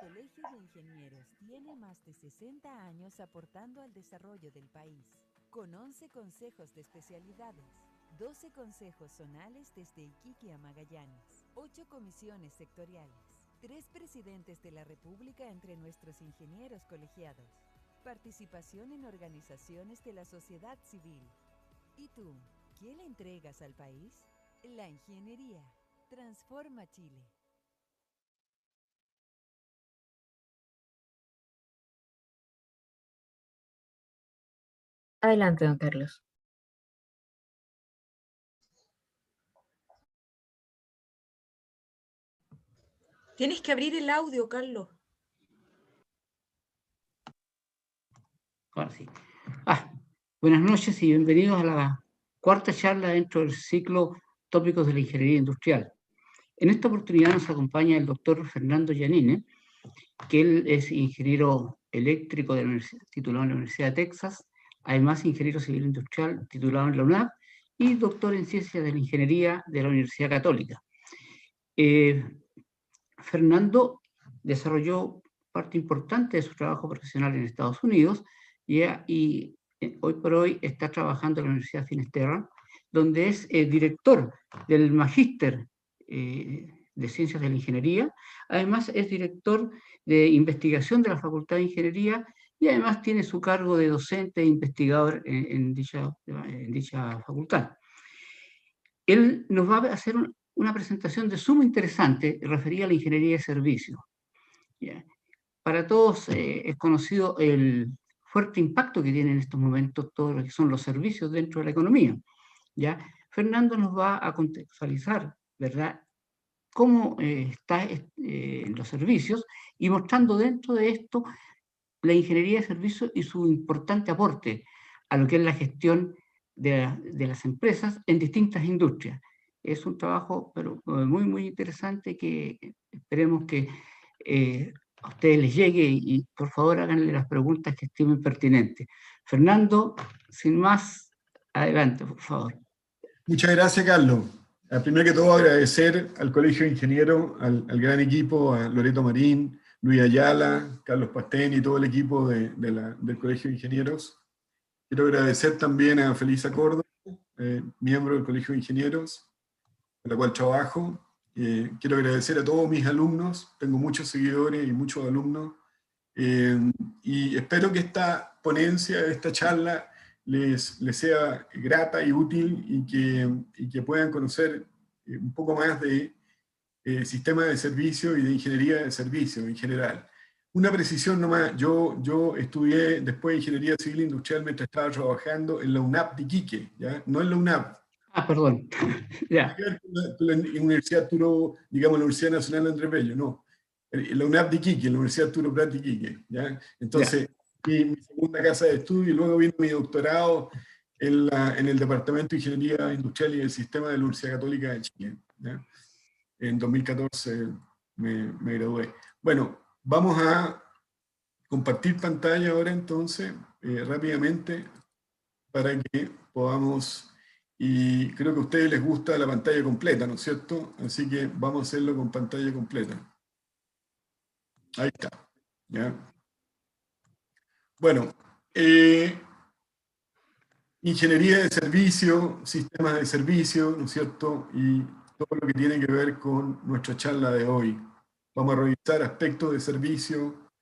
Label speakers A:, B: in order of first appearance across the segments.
A: Colegio de Ingenieros tiene más de 60 años aportando al desarrollo del país, con 11 consejos de especialidades, 12 consejos zonales desde Iquique a Magallanes, 8 comisiones sectoriales, 3 presidentes de la República entre nuestros ingenieros colegiados, participación en organizaciones de la sociedad civil. ¿Y tú, qué le entregas al país? La ingeniería transforma Chile.
B: Adelante, don Carlos.
C: Tienes que abrir el audio, Carlos.
D: Ahora sí. Buenas noches y bienvenidos a la cuarta charla dentro del ciclo Tópicos de la Ingeniería Industrial. En esta oportunidad nos acompaña el doctor Fernando Giannini, que él es ingeniero eléctrico titulado en la Universidad de Texas, además ingeniero civil industrial titulado en la UNAV y doctor en Ciencias de la Ingeniería de la Universidad Católica. Fernando desarrolló parte importante de su trabajo profesional en Estados Unidos y hoy por hoy está trabajando en la Universidad Finisterra, donde es director del Magíster de Ciencias de la Ingeniería. Además es director de investigación de la Facultad de Ingeniería y además tiene su cargo de docente e investigador en dicha facultad. Él nos va a hacer una presentación de sumo interesante referida a la ingeniería de servicios. Para todos es conocido el fuerte impacto que tienen en estos momentos todo lo que son los servicios dentro de la economía. ¿Ya? Fernando nos va a contextualizar, ¿verdad?, cómo están los servicios y mostrando dentro de esto la ingeniería de servicios y su importante aporte a lo que es la gestión de las empresas en distintas industrias. Es un trabajo pero muy, muy interesante que esperemos que a ustedes les llegue y por favor háganle las preguntas que estimen pertinentes. Fernando, sin más, adelante, por favor.
E: Muchas gracias, Carlos. Primero que todo, agradecer al Colegio de Ingenieros, al gran equipo, a Loreto Marín, Luis Ayala, Carlos Pastén y todo el equipo del Colegio de Ingenieros. Quiero agradecer también a Felisa Córdoba, miembro del Colegio de Ingenieros, con la cual trabajo. Quiero agradecer a todos mis alumnos, tengo muchos seguidores y muchos alumnos, y espero que esta ponencia, esta charla, les sea grata y útil y que puedan conocer un poco más de sistemas de servicio y de ingeniería de servicio en general. Una precisión nomás, yo estudié después Ingeniería Civil Industrial mientras estaba trabajando en la UNAP de Iquique, ¿ya? No en la UNAP.
D: Perdón. Ya.
E: La Universidad Arturo, digamos la Universidad Nacional Andrés Bello, no. La UNAP de Iquique, la Universidad Arturo Prat de Iquique, ¿ya? Entonces, mi segunda casa de estudio y luego vino mi doctorado en el Departamento de Ingeniería Industrial y del Sistema de la Universidad Católica de Chile, ¿ya? En 2014 me gradué. Bueno, vamos a compartir pantalla ahora entonces, rápidamente, para que podamos, y creo que a ustedes les gusta la pantalla completa, ¿no es cierto? Así que vamos a hacerlo con pantalla completa. Ahí está, ¿ya? Bueno, ingeniería de servicio, sistemas de servicio, ¿no es cierto? Y todo lo que tiene que ver con nuestra charla de hoy. Vamos a revisar aspectos de servicio,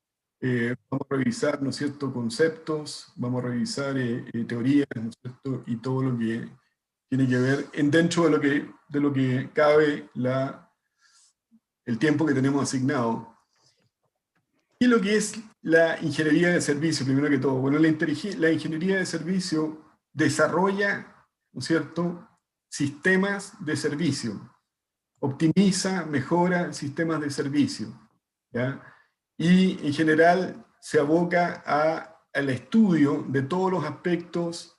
E: vamos a revisar, ¿no es cierto?, conceptos, vamos a revisar teorías, ¿no es cierto?, y todo lo que tiene que ver dentro de lo que cabe el tiempo que tenemos asignado. ¿Qué es lo que es la ingeniería de servicio, primero que todo? Bueno, la ingeniería de servicio desarrolla, ¿no es cierto?, sistemas de servicio, optimiza, mejora sistemas de servicio, ¿ya? Y en general se aboca al estudio de todos los aspectos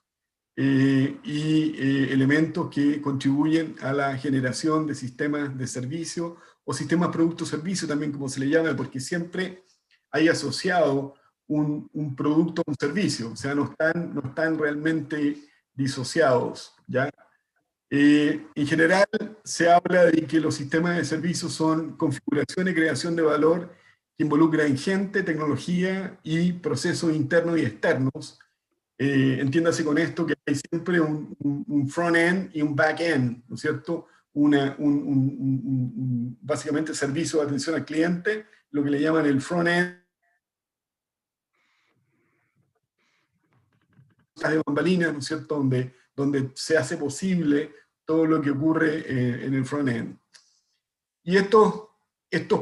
E: elementos que contribuyen a la generación de sistemas de servicio o sistemas producto-servicio también como se le llama, porque siempre hay asociado un producto a un servicio, o sea, no están realmente disociados, ¿ya? En general se habla de que los sistemas de servicio son configuración y creación de valor que involucra en gente, tecnología y procesos internos y externos. Entiéndase con esto que hay siempre un front-end y un back-end, ¿no es cierto? Básicamente servicio de atención al cliente, lo que le llaman el front-end de bambalinas, ¿no es cierto? Donde se hace posible todo lo que ocurre en el front-end. Y estos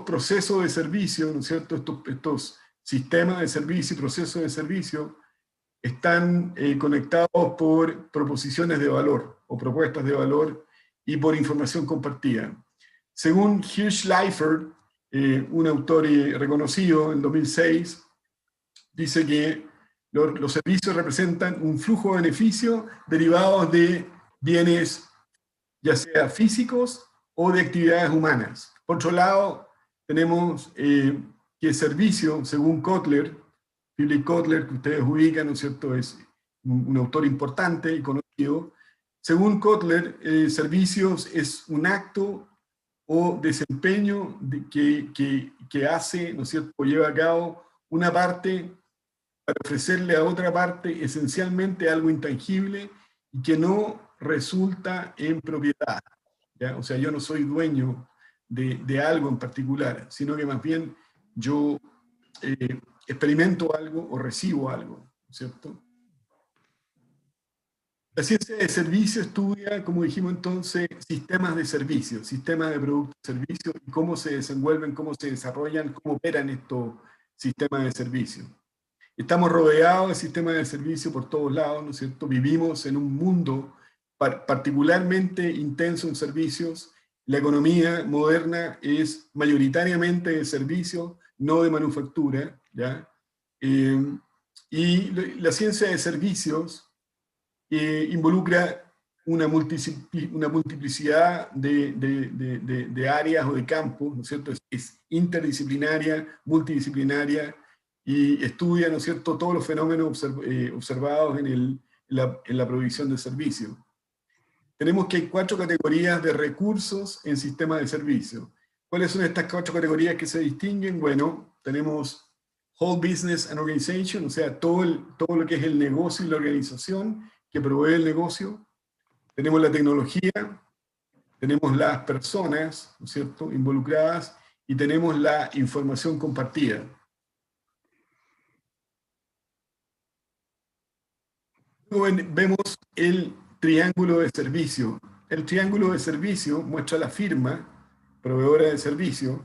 E: procesos de servicio, ¿no es cierto? Estos sistemas de servicio y procesos de servicio están conectados por proposiciones de valor o propuestas de valor y por información compartida. Según Hugh Schleifer, un autor reconocido en 2006, dice que los servicios representan un flujo de beneficio derivados de bienes, ya sea físicos o de actividades humanas. Por otro lado, tenemos que el servicio, según Kotler, Philip Kotler, que ustedes ubican, ¿no es cierto?, es un autor importante y conocido. Según Kotler, servicios es un acto o desempeño que hace, ¿no es cierto?, o lleva a cabo una parte para ofrecerle a otra parte esencialmente algo intangible y que no resulta en propiedad, ¿ya? O sea, yo no soy dueño de algo en particular, sino que más bien yo experimento algo o recibo algo, ¿cierto? La ciencia de servicio estudia, como dijimos entonces, sistemas de servicio, sistemas de productos y servicios, y cómo se desenvuelven, cómo se desarrollan, cómo operan estos sistemas de servicio. Estamos rodeados de sistemas de servicio por todos lados, ¿no es cierto? Vivimos en un mundo particularmente intenso en servicios. La economía moderna es mayoritariamente de servicios, no de manufactura, ¿ya? Y la ciencia de servicios involucra una multiplicidad de áreas o de campos, ¿no es cierto? Es interdisciplinaria, multidisciplinaria, y estudia, ¿no es cierto?, todos los fenómenos observados en la provisión de servicios. Tenemos que hay 4 categorías de recursos en sistemas de servicio. ¿Cuáles son estas 4 categorías que se distinguen? Bueno, tenemos Whole Business and Organization, o sea, todo lo que es el negocio y la organización que provee el negocio. Tenemos la tecnología, tenemos las personas, ¿no es cierto?, involucradas, y tenemos la información compartida. Luego vemos el triángulo de servicio. El triángulo de servicio muestra la firma, proveedora de servicio,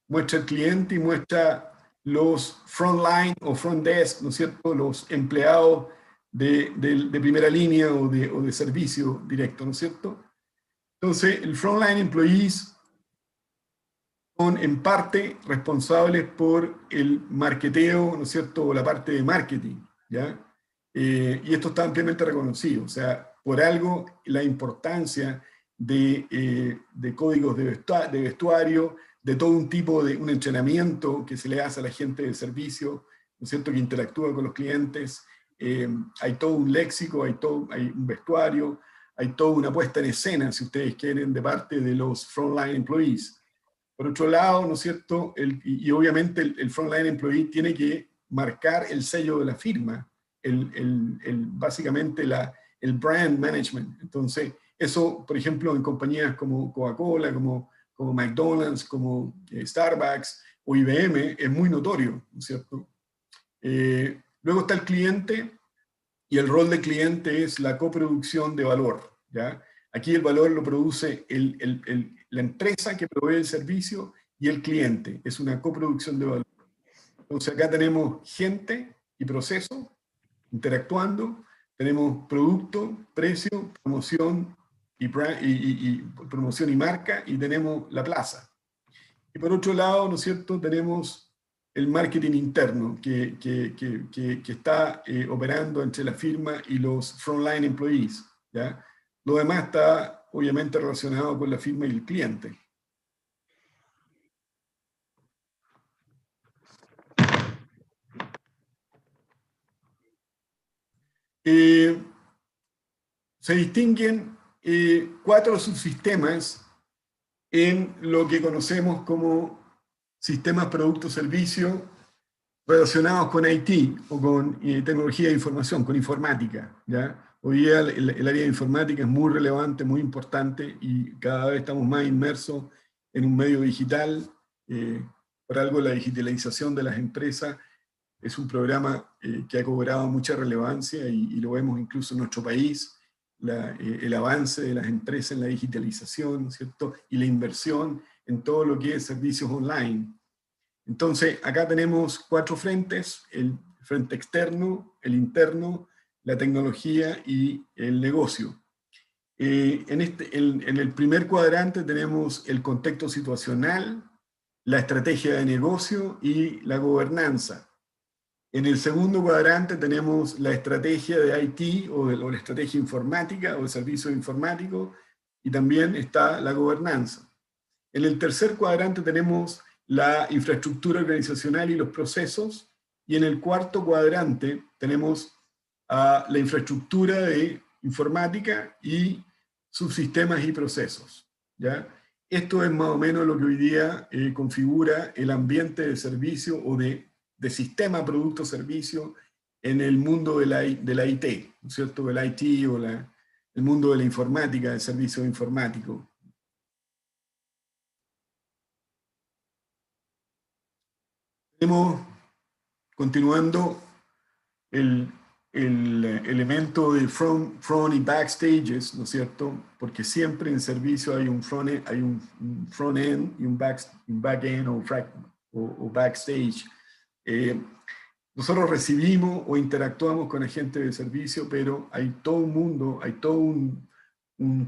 E: muestra el cliente y muestra los frontline o front desk, ¿no es cierto?, los empleados de primera línea o de servicio directo, ¿no es cierto? Entonces, el frontline employees son en parte responsables por el marketeo, ¿no es cierto?, o la parte de marketing, ¿ya? Y esto está ampliamente reconocido, o sea, por algo la importancia de códigos de vestuario, de todo un tipo de un entrenamiento que se le hace a la gente de servicio, ¿no es cierto?, que interactúa con los clientes. Hay todo un léxico, hay un vestuario, hay toda una puesta en escena, si ustedes quieren, de parte de los frontline employees. Por otro lado, ¿no es cierto?, y obviamente el frontline employee tiene que marcar el sello de la firma, básicamente el brand management. Entonces, eso, por ejemplo, en compañías como Coca-Cola, como McDonald's, como Starbucks o IBM, es muy notorio, ¿no es cierto? Luego está el cliente, y el rol del cliente es la coproducción de valor, ¿ya? Aquí el valor lo produce la empresa que provee el servicio y el cliente, es una coproducción de valor. Entonces acá tenemos gente y proceso interactuando, tenemos producto, precio, promoción promoción y marca, y tenemos la plaza. Y por otro lado, ¿no es cierto?, tenemos el marketing interno que está operando entre la firma y los frontline employees, ¿ya? Lo demás está obviamente relacionado con la firma y el cliente. Se distinguen 4 subsistemas en lo que conocemos como sistemas, productos, servicios relacionados con IT o con tecnología de información, con informática, ¿ya? Hoy día el área de informática es muy relevante, muy importante, y cada vez estamos más inmersos en un medio digital. Por algo la digitalización de las empresas es un programa que ha cobrado mucha relevancia, y lo vemos incluso en nuestro país, el avance de las empresas en la digitalización, ¿cierto? Y la inversión en todo lo que es servicios online. Entonces, acá tenemos 4 frentes: el frente externo, el interno, la tecnología y el negocio. En el primer cuadrante tenemos el contexto situacional, la estrategia de negocio y la gobernanza. En el segundo cuadrante tenemos la estrategia de IT o la estrategia informática o el servicio informático, y también está la gobernanza. En el tercer cuadrante tenemos la infraestructura organizacional y los procesos, y en el cuarto cuadrante tenemos la infraestructura de informática y subsistemas y procesos, ¿ya? Esto es más o menos lo que hoy día configura el ambiente de servicio o de sistema, producto, servicio en el mundo de la IT, ¿no es cierto? El IT o el mundo de la informática, del servicio informático. Tenemos, continuando, el elemento de front y back stages, ¿no es cierto? Porque siempre en servicio hay un front end y un back end o backstage. Nosotros recibimos o interactuamos con agentes de servicio, pero hay todo un mundo, hay todo un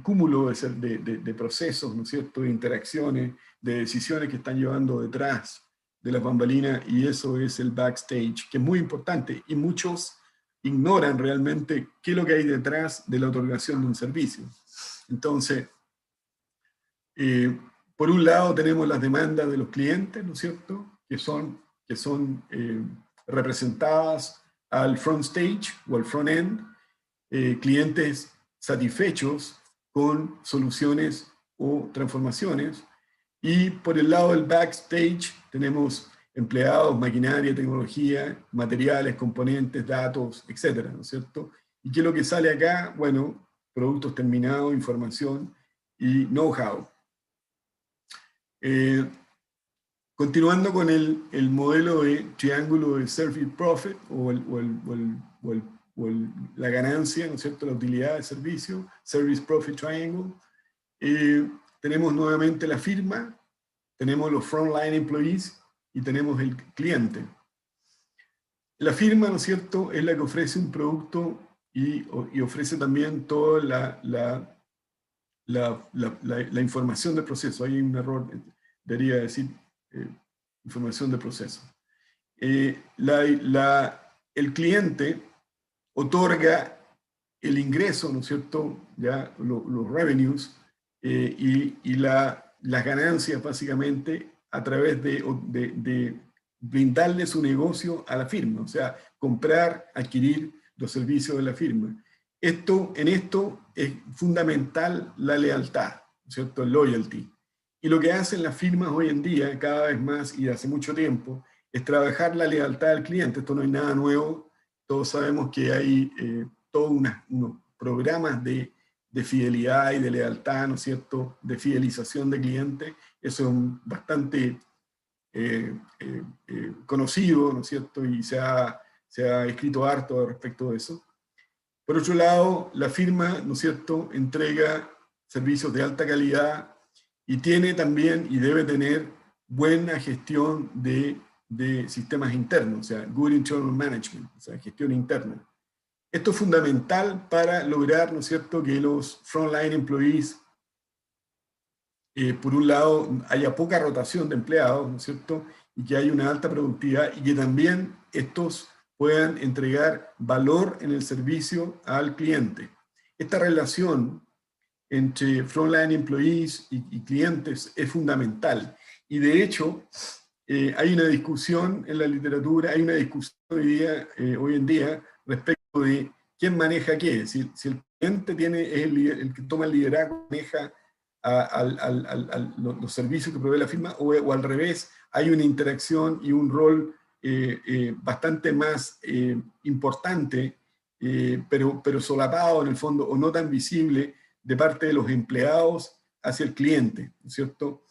E: cúmulo de procesos, ¿no es cierto?, de interacciones, de decisiones que están llevando detrás de las bambalinas, y eso es el backstage, que es muy importante, y muchos ignoran realmente qué es lo que hay detrás de la otorgación de un servicio. Entonces, por un lado tenemos las demandas de los clientes, ¿no es cierto?, que son representadas al front stage o al front end, clientes satisfechos con soluciones o transformaciones. Y por el lado del backstage tenemos empleados, maquinaria, tecnología, materiales, componentes, datos, etcétera, ¿no es cierto? ¿Y qué es lo que sale acá? Bueno, productos terminados, información y know-how. Continuando con el modelo de triángulo de service profit o la ganancia, ¿no es cierto?, la utilidad de servicio, service profit triangle, tenemos nuevamente la firma, tenemos los frontline employees y tenemos el cliente. La firma, ¿no es cierto?, es la que ofrece un producto y ofrece también toda la información del proceso. Hay un error, debería decir información de proceso. El cliente otorga el ingreso, ¿no es cierto?, ya los revenues y las ganancias básicamente a través de brindarle su negocio a la firma, o sea, comprar, adquirir los servicios de la firma. En esto es fundamental la lealtad, ¿no es cierto?, el loyalty. Y lo que hacen las firmas hoy en día, cada vez más y hace mucho tiempo, es trabajar la lealtad del cliente. Esto no es nada nuevo. Todos sabemos que hay todos unos programas de fidelidad y de lealtad, ¿no es cierto?, de fidelización de clientes. Eso es bastante conocido, ¿no es cierto?, y se ha escrito harto respecto de eso. Por otro lado, la firma, ¿no es cierto?, entrega servicios de alta calidad y tiene también y debe tener buena gestión de sistemas internos, o sea, good internal management, o sea, gestión interna. Esto es fundamental para lograr, ¿no es cierto?, que los frontline employees, por un lado, haya poca rotación de empleados, ¿no es cierto?, y que haya una alta productividad, y que también estos puedan entregar valor en el servicio al cliente. Esta relación entre frontline employees y clientes es fundamental. Y de hecho, hay una discusión en la literatura, hay una discusión hoy en día respecto de quién maneja qué. Si el cliente es el que toma el liderazgo, maneja los servicios que provee la firma, o al revés, hay una interacción y un rol bastante más importante, pero solapado en el fondo, o no tan visible, de parte de los empleados hacia el cliente, ¿no es cierto?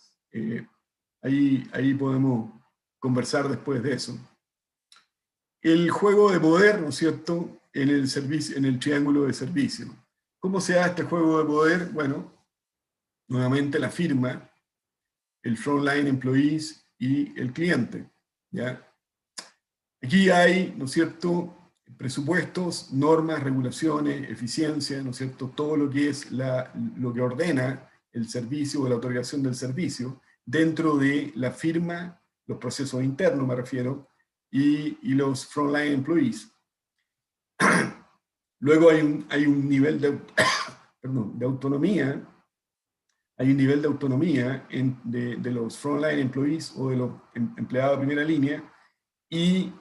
E: Ahí podemos conversar después de eso. El juego de poder, ¿no es cierto?, en el triángulo de servicio. ¿Cómo se da este juego de poder? Bueno, nuevamente la firma, el frontline employees y el cliente, ¿ya? Aquí hay, ¿no es cierto?, presupuestos, normas, regulaciones, eficiencia, ¿no es cierto?, todo lo que es lo que ordena el servicio o la otorgación del servicio dentro de la firma, los procesos internos me refiero, y los frontline employees. Luego hay un nivel de autonomía, hay un nivel de autonomía de los frontline employees o de los empleados de primera línea, y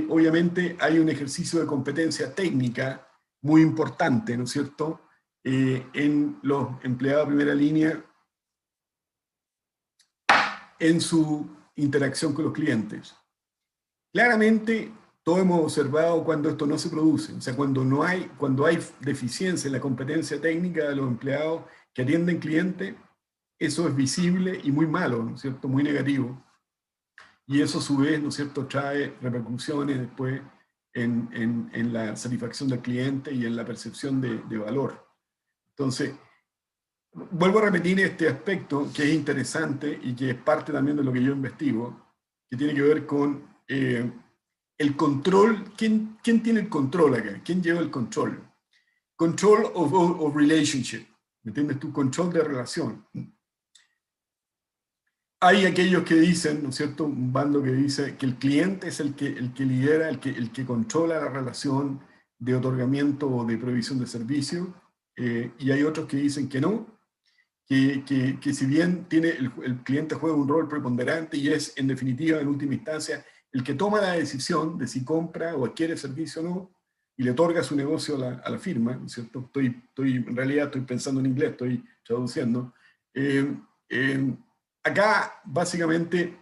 E: obviamente hay un ejercicio de competencia técnica muy importante, ¿no es cierto?, en los empleados de primera línea en su interacción con los clientes. Claramente, todos hemos observado cuando esto no se produce, o sea, cuando hay deficiencia en la competencia técnica de los empleados que atienden clientes, eso es visible y muy malo, ¿no es cierto?, muy negativo. Y eso a su vez, ¿no es cierto?, trae repercusiones después en la satisfacción del cliente y en la percepción de valor. Entonces, vuelvo a repetir este aspecto que es interesante y que es parte también de lo que yo investigo, que tiene que ver con el control. ¿Quién tiene el control acá? ¿Quién lleva el control? Control of relationship. ¿Me entiendes tú? Control de relación. Hay aquellos que dicen, ¿no es cierto?, un bando que dice que el cliente es el que lidera, el que controla la relación de otorgamiento o de provisión de servicio, y hay otros que dicen que no, que si bien el cliente juega un rol preponderante y es, en definitiva, en última instancia, el que toma la decisión de si compra o adquiere servicio o no, y le otorga su negocio a la firma, ¿no es cierto? En realidad estoy pensando en inglés, estoy traduciendo. Acá, básicamente,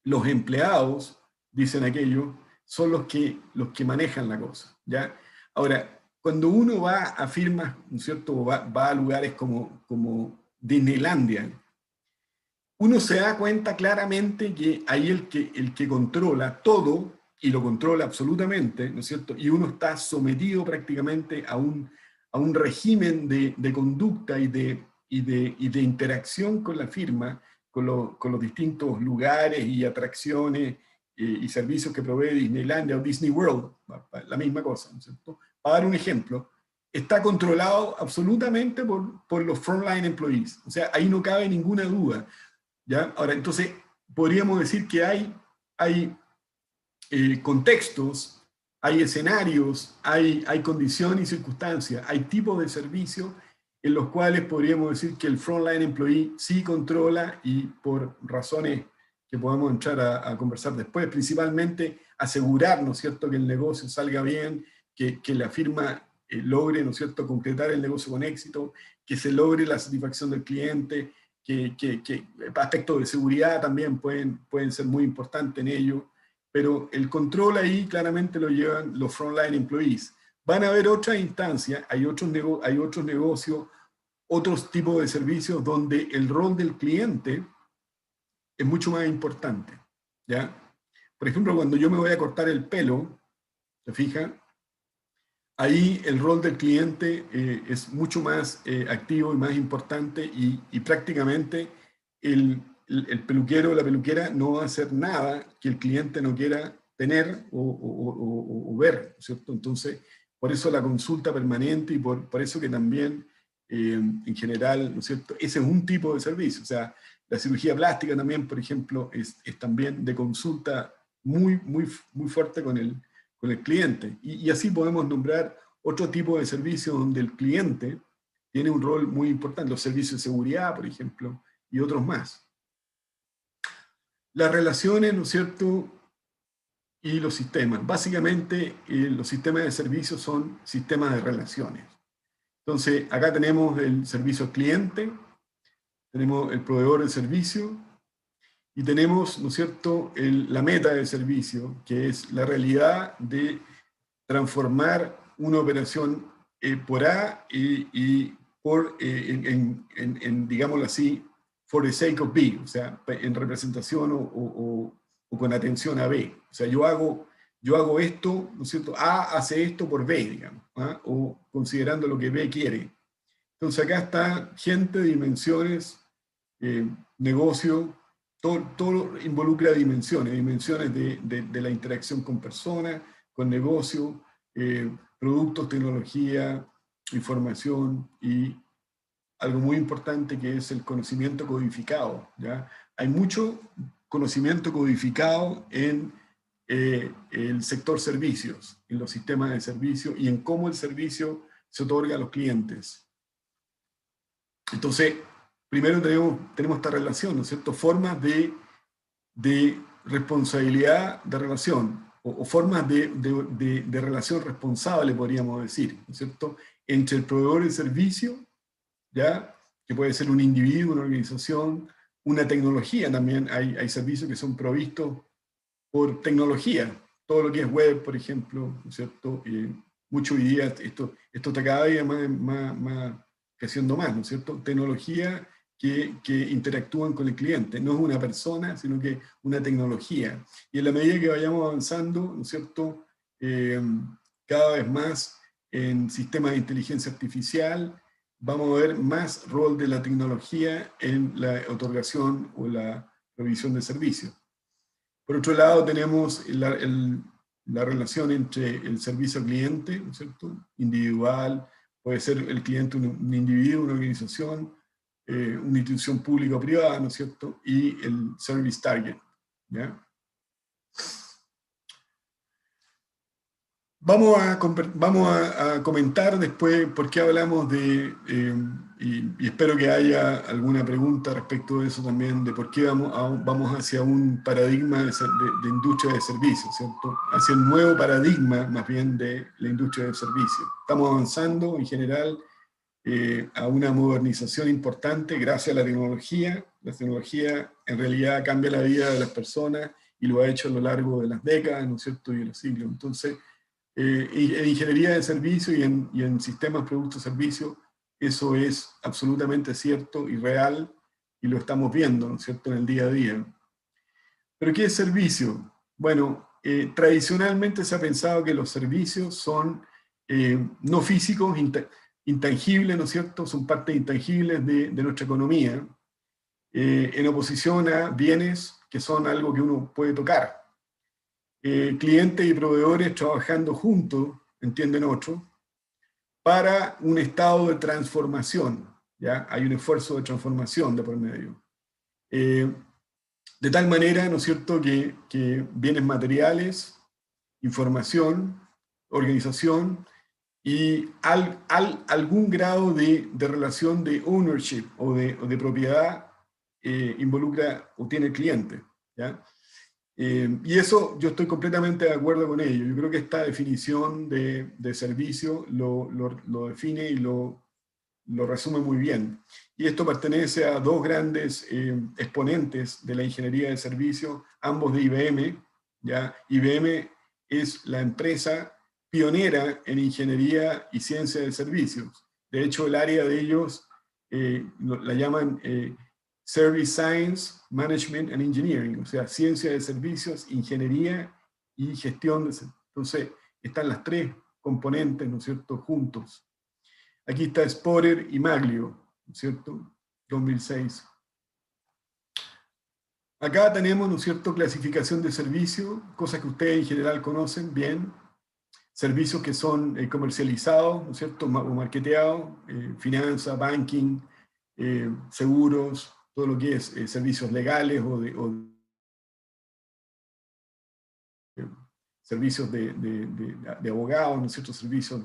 E: los empleados, dicen aquello, son los que manejan la cosa, ¿ya? Ahora, cuando uno va a firmas, ¿no es cierto?, o va a lugares como Disneylandia, uno se da cuenta claramente que ahí el que controla todo, y lo controla absolutamente, ¿no es cierto?, y uno está sometido prácticamente a un régimen de conducta y de interacción con la firma, con los distintos lugares y atracciones y servicios que provee Disneylandia o Disney World, la misma cosa, ¿no es cierto? Para dar un ejemplo, está controlado absolutamente por los frontline employees, o sea, ahí no cabe ninguna duda, ¿ya? Ahora, entonces, podríamos decir que hay contextos, hay escenarios, hay condiciones y circunstancias, hay tipos de servicios en los cuales podríamos decir que el frontline employee sí controla, y por razones que podemos entrar a conversar después, principalmente asegurar, ¿no es cierto?, que el negocio salga bien, que la firma logre, ¿no es cierto?, concretar el negocio con éxito, que se logre la satisfacción del cliente, que aspectos de seguridad también pueden ser muy importantes en ello, pero el control ahí claramente lo llevan los frontline employees. Van a haber otras instancias, hay otros negocios, otros tipos de servicios donde el rol del cliente es mucho más importante, ¿ya? Por ejemplo, cuando yo me voy a cortar el pelo, ¿se fija? Ahí el rol del cliente es mucho más activo y más importante, y prácticamente el peluquero o la peluquera no va a hacer nada que el cliente no quiera tener o ver, ¿cierto? Entonces, por eso la consulta permanente, y por eso que también, en general, ¿no es cierto?, ese es un tipo de servicio. O sea, la cirugía plástica también, por ejemplo, es también de consulta muy, muy, muy fuerte con el cliente. Y así podemos nombrar otro tipo de servicios donde el cliente tiene un rol muy importante, los servicios de seguridad, por ejemplo, y otros más. Las relaciones, ¿no es cierto?, y los sistemas. Básicamente, los sistemas de servicios son sistemas de relaciones. Entonces, acá tenemos el servicio al cliente, tenemos el proveedor de servicio, y tenemos, ¿no es cierto?, la meta del servicio, que es la realidad de transformar una operación por A y por, digámoslo así, for the sake of B, o sea, en representación o con atención a B. O sea, yo hago esto, ¿no es cierto? A hace esto por B, digamos, ¿ah? O considerando lo que B quiere. Entonces acá está gente, dimensiones, negocio, todo involucra dimensiones de la interacción con personas, con negocio, productos, tecnología, información y algo muy importante que es el conocimiento codificado, ¿ya? Hay mucho conocimiento codificado en el sector servicios, en los sistemas de servicio y en cómo el servicio se otorga a los clientes. Entonces, primero tenemos esta relación, ¿no es cierto? Formas de responsabilidad de relación, o formas de relación responsable, podríamos decir, ¿no es cierto? Entre el proveedor de servicio, ¿ya? Que puede ser un individuo, una organización, una tecnología también. Hay servicios que son provistos por tecnología, todo lo que es web, por ejemplo, ¿no es cierto? Mucho hoy día, esto está cada día más creciendo más, ¿no es cierto? Tecnología que interactúan con el cliente, no es una persona, sino que una tecnología. Y en la medida que vayamos avanzando, ¿no es cierto?, cada vez más en sistemas de inteligencia artificial, vamos a ver más rol de la tecnología en la otorgación o la provisión de servicios. Por otro lado, tenemos la relación entre el servicio al cliente, ¿no es cierto?, individual, puede ser el cliente un individuo, una organización, una institución pública o privada, ¿no es cierto?, y el service target, ¿ya? Vamos a comentar después por qué hablamos de, y espero que haya alguna pregunta respecto de eso también, de por qué vamos hacia un paradigma de industria de servicios, ¿cierto? Hacia un nuevo paradigma, más bien, de la industria de servicios. Estamos avanzando, en general, a una modernización importante gracias a la tecnología. La tecnología, en realidad, cambia la vida de las personas y lo ha hecho a lo largo de las décadas, ¿no es cierto?, y de los siglos. Entonces, en ingeniería de servicio y en sistemas, productos, servicios, eso es absolutamente cierto y real, y lo estamos viendo, ¿no es cierto?, en el día a día. ¿Pero qué es servicio? Bueno, tradicionalmente se ha pensado que los servicios son no físicos, intangibles, ¿no es cierto?, son partes intangibles de nuestra economía, en oposición a bienes que son algo que uno puede tocar. Clientes y proveedores trabajando juntos, entienden otros, para un estado de transformación, ¿ya? Hay un esfuerzo de transformación de por medio. De tal manera, ¿no es cierto?, que bienes materiales, información, organización y algún grado de relación de ownership o de propiedad involucra o tiene el cliente, ¿ya? Y eso yo estoy completamente de acuerdo con ello. Yo creo que esta definición de servicio lo define y lo resume muy bien. Y esto pertenece a dos grandes exponentes de la ingeniería de servicio, ambos de IBM. ¿Ya? IBM es la empresa pionera en ingeniería y ciencia de servicios. De hecho, el área de ellos la llaman Service Science, Management and Engineering, o sea, ciencia de servicios, ingeniería y gestión de servicios. Entonces, están las tres componentes, ¿no es cierto?, juntos. Aquí está Sporer y Maglio, ¿no es cierto?, 2006. Acá tenemos, ¿no es cierto?, clasificación de servicios, cosas que ustedes en general conocen bien, servicios que son comercializados, ¿no es cierto?, o marketeados, finanzas, banking, seguros, todo lo que es servicios legales o servicios de abogados, ¿no es cierto?, servicios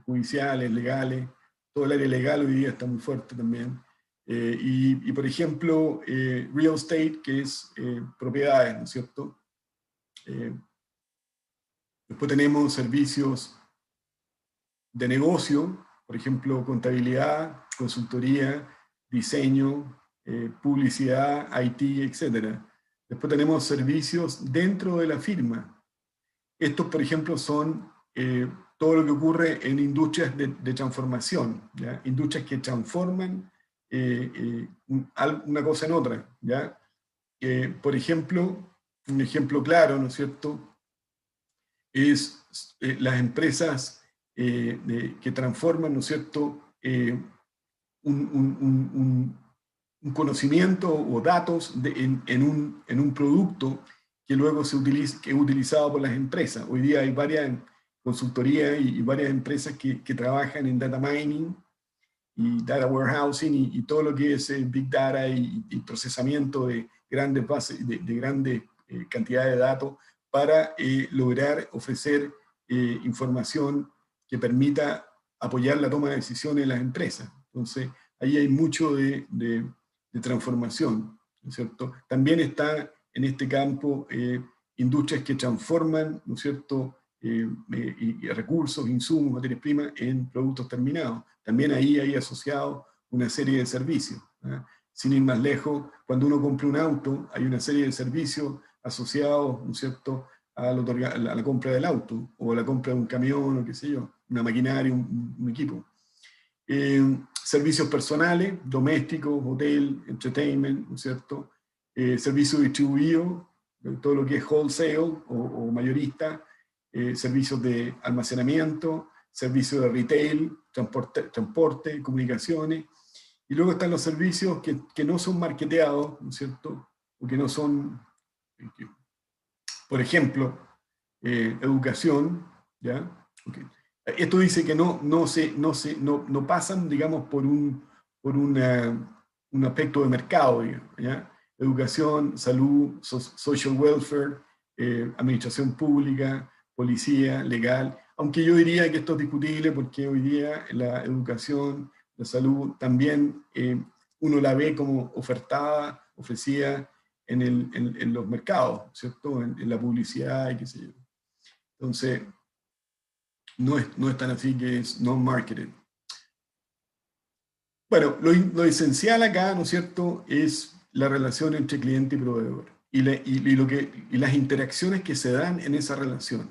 E: judiciales, legales, todo el área legal hoy día está muy fuerte también. Y por ejemplo, real estate, que es propiedades, ¿no es cierto? Después tenemos servicios de negocio, por ejemplo, contabilidad, consultoría, diseño, publicidad, IT, etc. Después tenemos servicios dentro de la firma. Estos, por ejemplo, son todo lo que ocurre en industrias de transformación, ¿ya? Industrias que transforman una cosa en otra, ¿ya? Por ejemplo, un ejemplo claro, ¿no es cierto?, es las empresas que transforman, ¿no es cierto?, un conocimiento o datos en un producto que luego que es utilizado por las empresas. Hoy día hay varias consultorías y varias empresas que trabajan en data mining y data warehousing y todo lo que es big data y procesamiento de grandes bases, de grandes cantidades de datos para lograr ofrecer información que permita apoyar la toma de decisiones en las empresas. Entonces, ahí hay mucho de transformación, ¿no es cierto? También está en este campo industrias que transforman, ¿no es cierto?, y recursos, insumos, materias primas en productos terminados. También ahí hay asociado una serie de servicios, ¿eh? Sin ir más lejos, cuando uno compra un auto, hay una serie de servicios asociados, ¿no es cierto?, a la compra del auto, o a la compra de un camión, o qué sé yo, una maquinaria, un equipo. Servicios personales, domésticos, hotel, entertainment, ¿no es cierto? Servicios distribuidos, todo lo que es wholesale o mayorista, servicios de almacenamiento, servicios de retail, transporte, comunicaciones, y luego están los servicios que no son marketeados, ¿no es cierto?, o que no son, por ejemplo, educación, ¿ya? Okay. Esto dice que no pasan, digamos, por un aspecto de mercado, digamos, ¿ya? Educación, salud, social welfare, administración pública, policía, legal, aunque yo diría que esto es discutible porque hoy día la educación, la salud, también uno la ve como ofertada, ofrecida en los mercados, ¿cierto? En la publicidad y qué sé yo. Entonces, no es tan así, que es non-marketed. Bueno, lo esencial acá, ¿no es cierto?, es la relación entre cliente y proveedor y las interacciones que se dan en esa relación.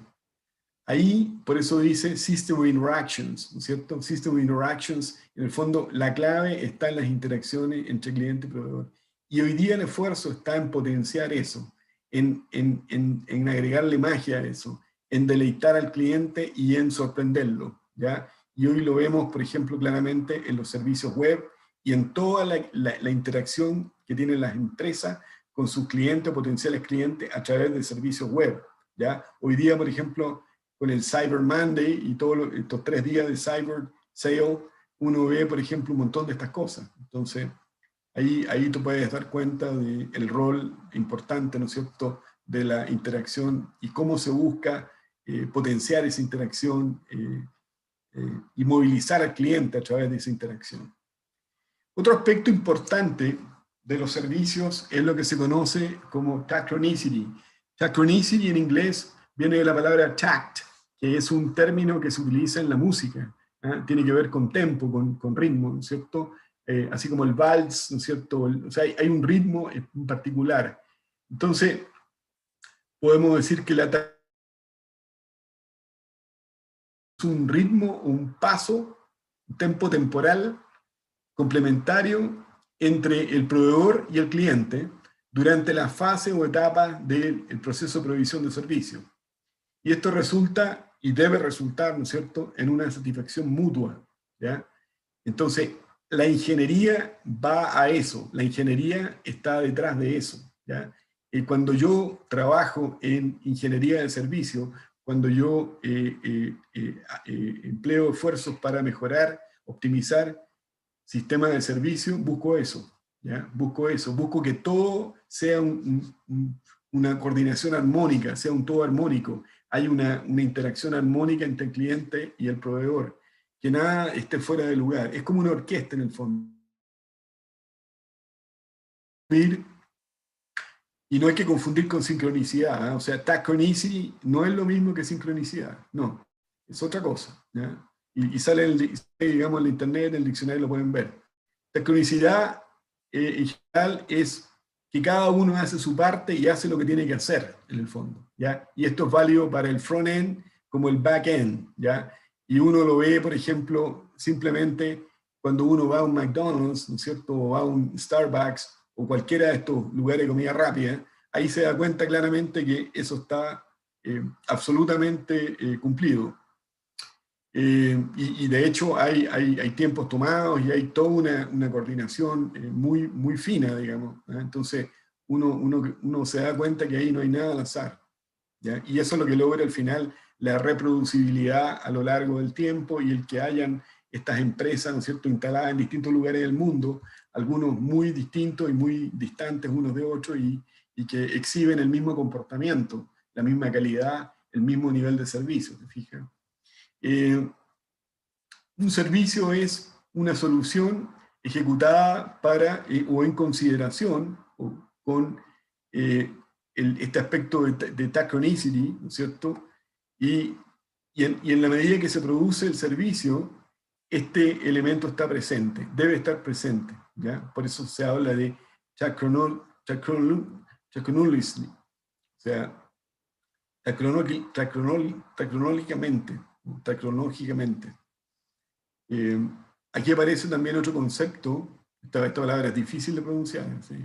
E: Ahí, por eso dice System of Interactions, ¿no es cierto? System of Interactions, en el fondo, la clave está en las interacciones entre cliente y proveedor. Y hoy día el esfuerzo está en potenciar eso, en agregarle magia a eso, en deleitar al cliente y en sorprenderlo, ¿ya? Y hoy lo vemos, por ejemplo, claramente en los servicios web y en toda la interacción que tienen las empresas con sus clientes o potenciales clientes a través de servicios web, ¿ya? Hoy día, por ejemplo, con el Cyber Monday y todos estos 3 días de Cyber Sale, uno ve, por ejemplo, un montón de estas cosas. Entonces, ahí tú puedes dar cuenta del rol importante, ¿no es cierto?, de la interacción y cómo se busca potenciar esa interacción y movilizar al cliente a través de esa interacción. Otro aspecto importante de los servicios es lo que se conoce como tachronicity. Tachronicity en inglés viene de la palabra tact, que es un término que se utiliza en la música, ¿eh? Tiene que ver con tempo, con ritmo, ¿no es cierto? Así como el vals, ¿no es cierto? O sea, hay un ritmo en particular. Entonces, podemos decir que la es un ritmo, un paso, un tempo temporal complementario entre el proveedor y el cliente durante la fase o etapa del proceso de provisión de servicios. Y esto resulta, y debe resultar, ¿no es cierto?, en una satisfacción mutua, ¿ya? Entonces, la ingeniería va a eso, la ingeniería está detrás de eso, ¿ya? Y cuando yo trabajo en ingeniería de servicio, cuando yo empleo esfuerzos para mejorar, optimizar sistemas de servicio, busco eso, ¿ya? Busco que todo sea una coordinación armónica, sea un todo armónico, hay una interacción armónica entre el cliente y el proveedor, que nada esté fuera de lugar, es como una orquesta en el fondo. Y no hay que confundir con sincronicidad, ¿eh? O sea, tachronicity no es lo mismo que sincronicidad, no, es otra cosa, ¿ya? Y sale, digamos, en la internet, en el diccionario lo pueden ver. Tachronicidad en general es que cada uno hace su parte y hace lo que tiene que hacer, en el fondo, ¿ya? Y esto es válido para el front-end como el back-end, ¿ya? Y uno lo ve, por ejemplo, simplemente cuando uno va a un McDonald's, ¿no es cierto?, o va a un Starbucks, o cualquiera de estos lugares de comida rápida, ahí se da cuenta claramente que eso está absolutamente cumplido. Y de hecho hay tiempos tomados y hay toda una coordinación muy, muy fina, digamos, ¿eh? Entonces uno se da cuenta que ahí no hay nada al azar, ¿ya? Y eso es lo que logra al final la reproducibilidad a lo largo del tiempo y el que hayan estas empresas, ¿no es cierto?, instaladas en distintos lugares del mundo, algunos muy distintos y muy distantes unos de otros y que exhiben el mismo comportamiento, la misma calidad, el mismo nivel de servicio, ¿te fijas? Un servicio es una solución ejecutada para o en consideración o con este aspecto de tachronicity, ¿no es cierto? Y en la medida que se produce el servicio, este elemento está presente, debe estar presente, ¿ya? Por eso se habla de tachronologically, o sea, tacronológicamente. Aquí aparece también otro concepto, esta palabra es difícil de pronunciar, ¿sí?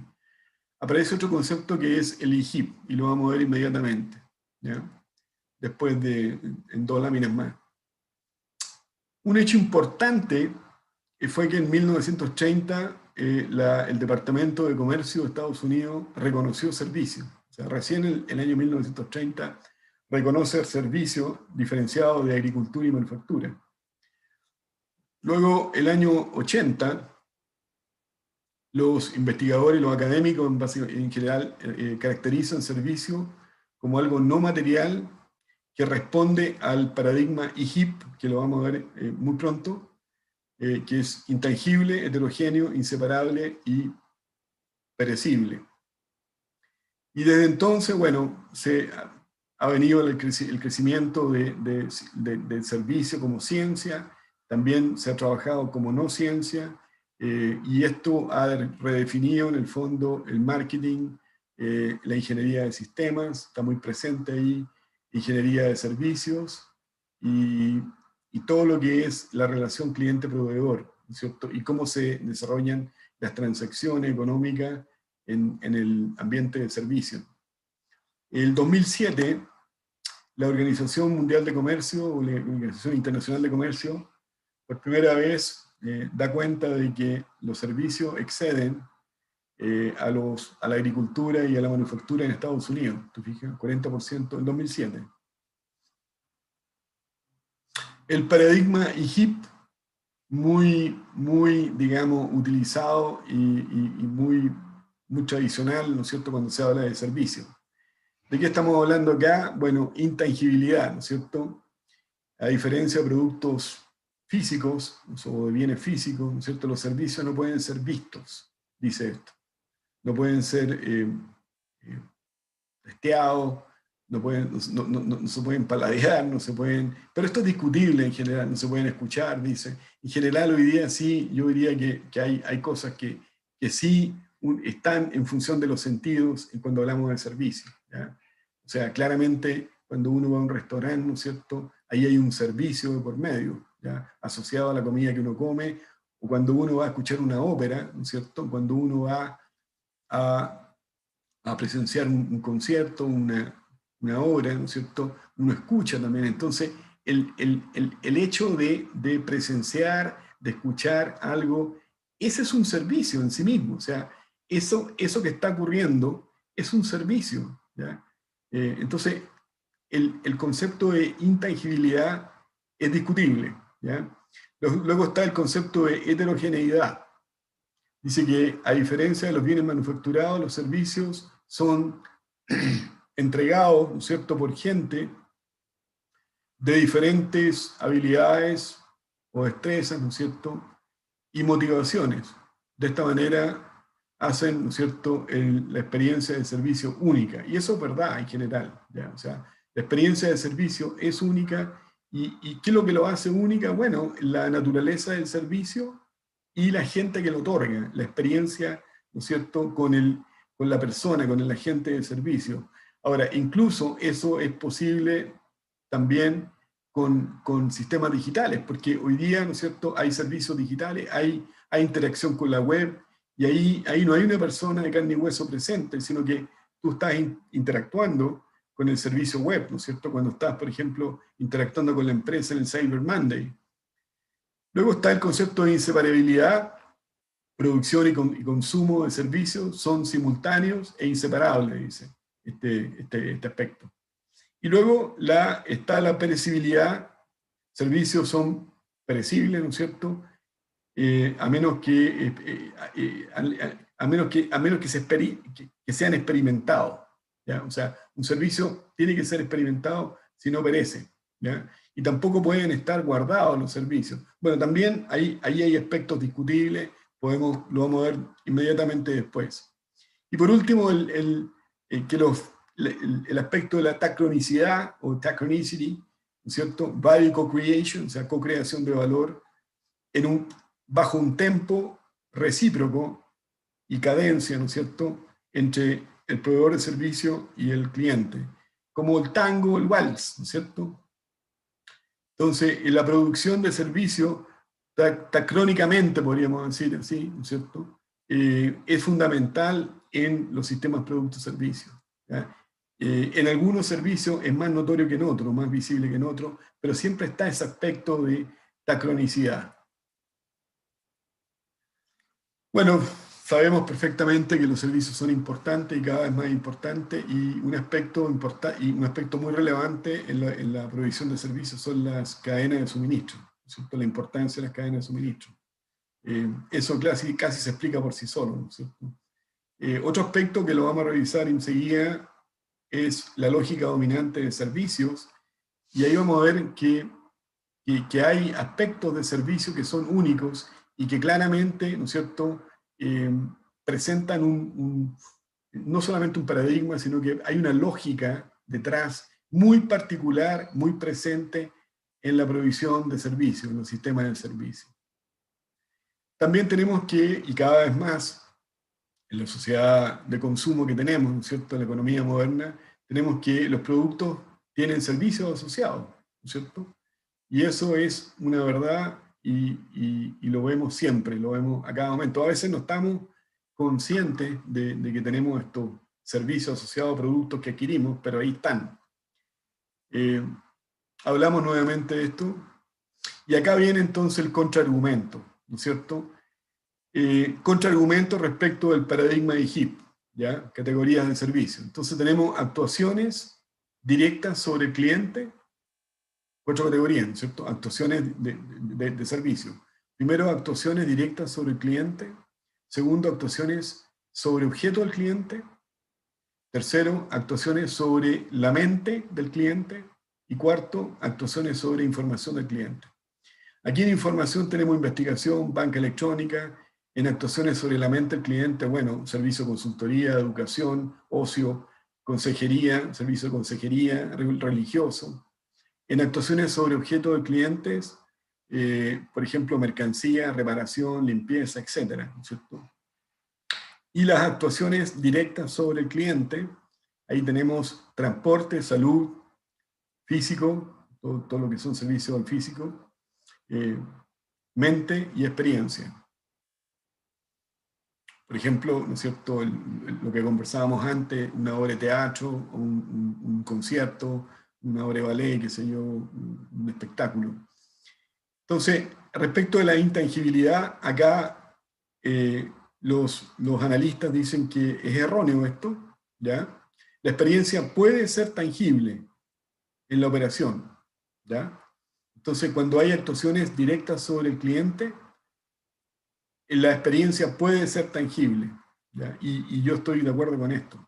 E: Aparece otro concepto que es el IHIP, y lo vamos a ver inmediatamente, ¿ya? Después en 2 láminas más. Un hecho importante fue que en 1930 el Departamento de Comercio de Estados Unidos reconoció servicio. O sea, recién en el año 1930 reconoce el servicio diferenciado de agricultura y manufactura. Luego, el año 80, los investigadores, los académicos en general, caracterizan servicio como algo no material que responde al paradigma IHIP, que lo vamos a ver muy pronto, que es intangible, heterogéneo, inseparable y perecible. Y desde entonces, bueno, se ha venido el crecimiento del servicio como ciencia, también se ha trabajado como no ciencia, y esto ha redefinido en el fondo el marketing, la ingeniería de sistemas, está muy presente ahí, ingeniería de servicios, y todo lo que es la relación cliente-proveedor, ¿cierto? Y cómo se desarrollan las transacciones económicas en el ambiente de servicio. En el 2007, la Organización Mundial de Comercio, o la Organización Internacional de Comercio, por primera vez da cuenta de que los servicios exceden a la agricultura y a la manufactura en Estados Unidos. ¿Te fijas? 40% en 2007. El paradigma IHIP, muy, digamos, utilizado y muy tradicional, ¿no es cierto?, cuando se habla de servicio. ¿De qué estamos hablando acá? Bueno, intangibilidad, ¿no es cierto? A diferencia de productos físicos o de bienes físicos, ¿no es cierto?, los servicios no pueden ser vistos, dice esto. No pueden ser testeados, no se pueden paladear, no se pueden... Pero esto es discutible en general, no se pueden escuchar, dice. En general hoy día sí, yo diría que hay cosas que sí están en función de los sentidos cuando hablamos de servicio, ¿ya? O sea, claramente cuando uno va a un restaurante, ¿no es cierto?, ahí hay un servicio de por medio, ¿ya?, asociado a la comida que uno come, o cuando uno va a escuchar una ópera, ¿no es cierto?, cuando uno va a presenciar un concierto, una obra, ¿no es cierto?, uno escucha también. Entonces, el hecho de presenciar, de escuchar algo, ese es un servicio en sí mismo. O sea, eso que está ocurriendo es un servicio, ¿ya? Entonces, el concepto de intangibilidad es discutible, ¿ya? Luego está el concepto de heterogeneidad. Dice que, a diferencia de los bienes manufacturados, los servicios son entregados, ¿no es cierto?, por gente de diferentes habilidades o destrezas, ¿no es cierto?, y motivaciones. De esta manera hacen, ¿no es cierto?, la experiencia de servicio única. Y eso es verdad en general, ¿ya? O sea, la experiencia de servicio es única. ¿Y qué es lo que lo hace única? Bueno, la naturaleza del servicio y la gente que lo otorga, la experiencia ¿no es cierto?, con la persona, con el agente de servicio. Ahora, incluso eso es posible también con sistemas digitales, porque hoy día, ¿no es cierto?, hay servicios digitales, hay interacción con la web, y ahí no hay una persona de carne y hueso presente, sino que tú estás interactuando con el servicio web, ¿no es cierto?, cuando estás, por ejemplo, interactuando con la empresa en el Cyber Monday. Luego está el concepto de inseparabilidad. Producción y consumo de servicios son simultáneos e inseparables, dice este aspecto. Y luego está la perecibilidad. Servicios son perecibles, ¿no es cierto?, a menos que sean experimentados, ¿ya? O sea, un servicio tiene que ser experimentado, si no perece, ¿ya? Y tampoco pueden estar guardados los servicios. Bueno, también ahí hay aspectos discutibles, lo vamos a ver inmediatamente después. Y por último, el aspecto de la tacronicidad o tachronicity, ¿no es cierto? Value co-creation, o sea, co-creación de valor bajo un tempo recíproco y cadencia, ¿no es cierto?, entre el proveedor de servicio y el cliente, como el tango, el vals, ¿no es cierto? Entonces, en la producción de servicio, tacrónicamente podríamos decir así, ¿no es cierto?, es fundamental en los sistemas productos-servicios. En algunos servicios es más notorio que en otros, más visible que en otros, pero siempre está ese aspecto de tacronicidad. Bueno, sabemos perfectamente que los servicios son importantes y cada vez más importantes, y un aspecto muy relevante en la provisión de servicios son las cadenas de suministro, ¿cierto? La importancia de las cadenas de suministro. Eso casi se explica por sí solo, ¿no es cierto? Otro aspecto que lo vamos a revisar enseguida es la lógica dominante de servicios, y ahí vamos a ver que hay aspectos de servicio que son únicos y que claramente, ¿no es cierto?, presentan no solamente un paradigma, sino que hay una lógica detrás muy particular, muy presente en la provisión de servicios, en los sistemas de servicio. También tenemos que, y cada vez más, en la sociedad de consumo que tenemos, ¿no es cierto?, en la economía moderna, tenemos que los productos tienen servicios asociados, ¿no es cierto? Y eso es una verdad y lo vemos siempre, lo vemos a cada momento. A veces no estamos conscientes de que tenemos estos servicios asociados a productos que adquirimos, pero ahí están. Hablamos nuevamente de esto, y acá viene entonces el contraargumento, ¿no es cierto? Contraargumento respecto del paradigma de HIP, ¿ya? Categorías de servicio. Entonces tenemos actuaciones directas sobre el cliente. 4 categorías, ¿no es cierto? Actuaciones de servicio. Primero, actuaciones directas sobre el cliente. Segundo, actuaciones sobre objeto del cliente. Tercero, actuaciones sobre la mente del cliente. Y cuarto, actuaciones sobre información del cliente. Aquí en información tenemos investigación, banca electrónica. En actuaciones sobre la mente del cliente, bueno, servicio de consultoría, educación, ocio, consejería, servicio de consejería religioso. En actuaciones sobre objetos de clientes, por ejemplo, mercancía, reparación, limpieza, etc., ¿no es cierto? Y las actuaciones directas sobre el cliente, ahí tenemos transporte, salud, físico, todo lo que son servicios al físico, mente y experiencia. Por ejemplo, ¿no es cierto?, lo que conversábamos antes, una obra de teatro, un concierto, una obra de ballet, qué sé yo, un espectáculo. Entonces, respecto de la intangibilidad, acá los analistas dicen que es erróneo esto, ¿ya? La experiencia puede ser tangible en la operación, ¿ya? Entonces, cuando hay actuaciones directas sobre el cliente, la experiencia puede ser tangible, ¿ya? Y yo estoy de acuerdo con esto.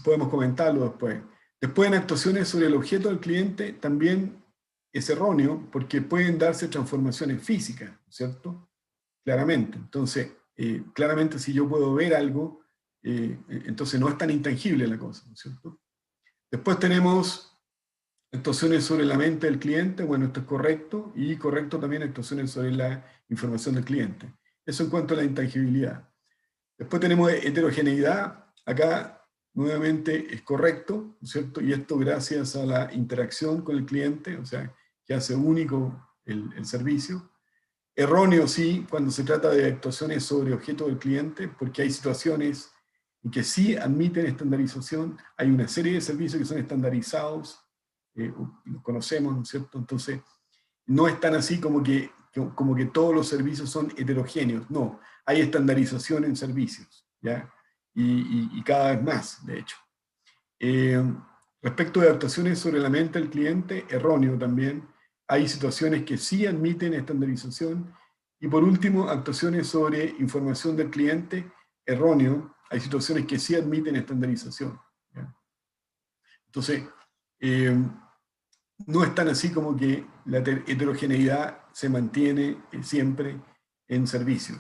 E: Podemos comentarlo después. Después, en actuaciones sobre el objeto del cliente, también es erróneo, porque pueden darse transformaciones físicas, ¿cierto? Claramente. Entonces, claramente si yo puedo ver algo, entonces no es tan intangible la cosa, ¿cierto? Después tenemos actuaciones sobre la mente del cliente. Bueno, esto es correcto, y correcto también actuaciones sobre la información del cliente. Eso en cuanto a la intangibilidad. Después tenemos heterogeneidad. Acá nuevamente es correcto, ¿no es cierto? Y esto gracias a la interacción con el cliente, o sea, que hace único el servicio. Erróneo, sí, cuando se trata de actuaciones sobre objeto del cliente, porque hay situaciones en que sí admiten estandarización. Hay una serie de servicios que son estandarizados, los conocemos, ¿no es cierto? Entonces, no es tan así como que todos los servicios son heterogéneos, no. Hay estandarización en servicios, ¿ya? Y cada vez más, de hecho. Respecto de actuaciones sobre la mente del cliente, erróneo también. Hay situaciones que sí admiten estandarización. Y por último, actuaciones sobre información del cliente, erróneo. Hay situaciones que sí admiten estandarización, ¿ya? Entonces, no es tan así como que la heterogeneidad se mantiene siempre en servicio.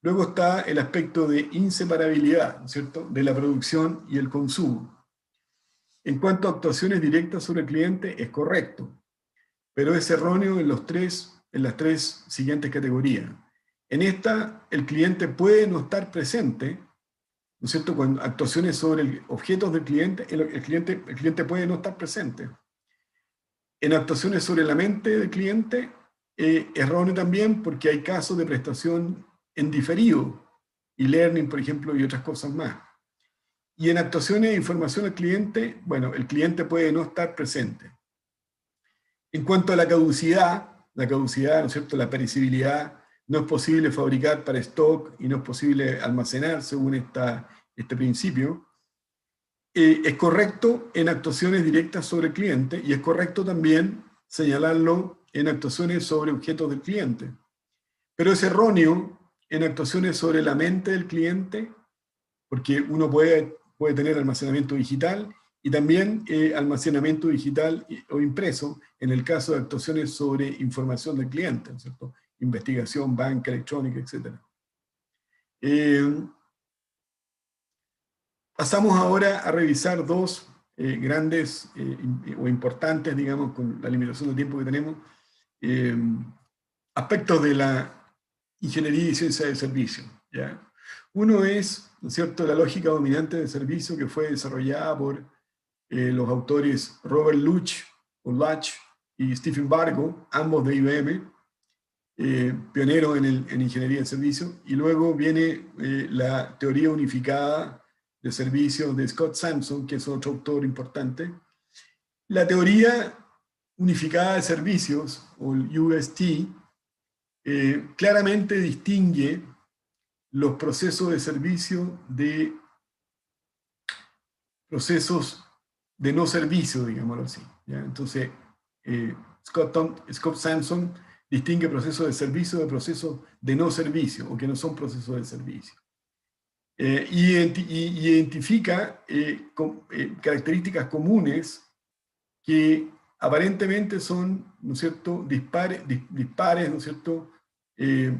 E: Luego está el aspecto de inseparabilidad, ¿no es cierto?, de la producción y el consumo. En cuanto a actuaciones directas sobre el cliente, es correcto, pero es erróneo en las tres siguientes categorías. En esta, el cliente puede no estar presente, ¿no es cierto?, con actuaciones sobre objetos del cliente, el cliente puede no estar presente. En actuaciones sobre la mente del cliente, erróneo también, porque hay casos de prestación en diferido, e-learning, por ejemplo, y otras cosas más. Y en actuaciones de información al cliente, bueno, el cliente puede no estar presente. En cuanto a la caducidad, ¿no es cierto?, la perecibilidad, no es posible fabricar para stock y no es posible almacenar según este principio. Es correcto en actuaciones directas sobre el cliente y es correcto también señalarlo en actuaciones sobre objetos del cliente. Pero es erróneo en actuaciones sobre la mente del cliente, porque uno puede tener almacenamiento digital y también almacenamiento digital o impreso en el caso de actuaciones sobre información del cliente, ¿no es cierto?, investigación, banca electrónica, etc. Pasamos ahora a revisar dos grandes o importantes, digamos, con la limitación de tiempo que tenemos, aspectos de la ingeniería y ciencia del servicio, ¿ya? Uno es, ¿no es cierto?, la lógica dominante del servicio, que fue desarrollada por los autores Robert Luch y Stephen Bargo, ambos de IBM, pioneros en ingeniería del servicio. Y luego viene la teoría unificada de servicios de Scott Sampson, que es otro autor importante. La teoría unificada de servicios, o el UST, claramente distingue los procesos de servicio de procesos de no servicio, digámoslo así, ¿ya? Entonces, Scott Sampson distingue procesos de servicio de procesos de no servicio, o que no son procesos de servicio. Y identifica características comunes que aparentemente son, ¿no es cierto?, dispares, ¿no es cierto?, en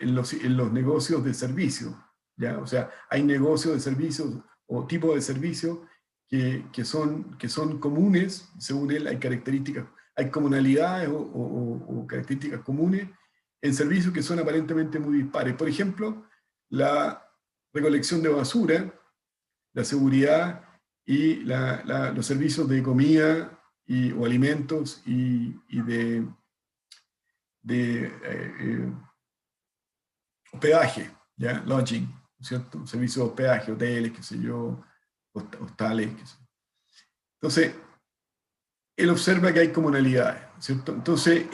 E: los negocios de servicio, ¿ya? O sea, hay negocios de servicios o tipos de servicios que son comunes, según él hay características, hay comunalidades o características comunes en servicios que son aparentemente muy dispares. Por ejemplo, la recolección de basura, la seguridad y los servicios de comida o alimentos y de hospedaje, ¿ya? Lodging, ¿cierto? Servicios de hospedaje, hoteles, qué sé yo, hostales, qué sé yo. Entonces, él observa que hay comunalidades, ¿cierto? Entonces,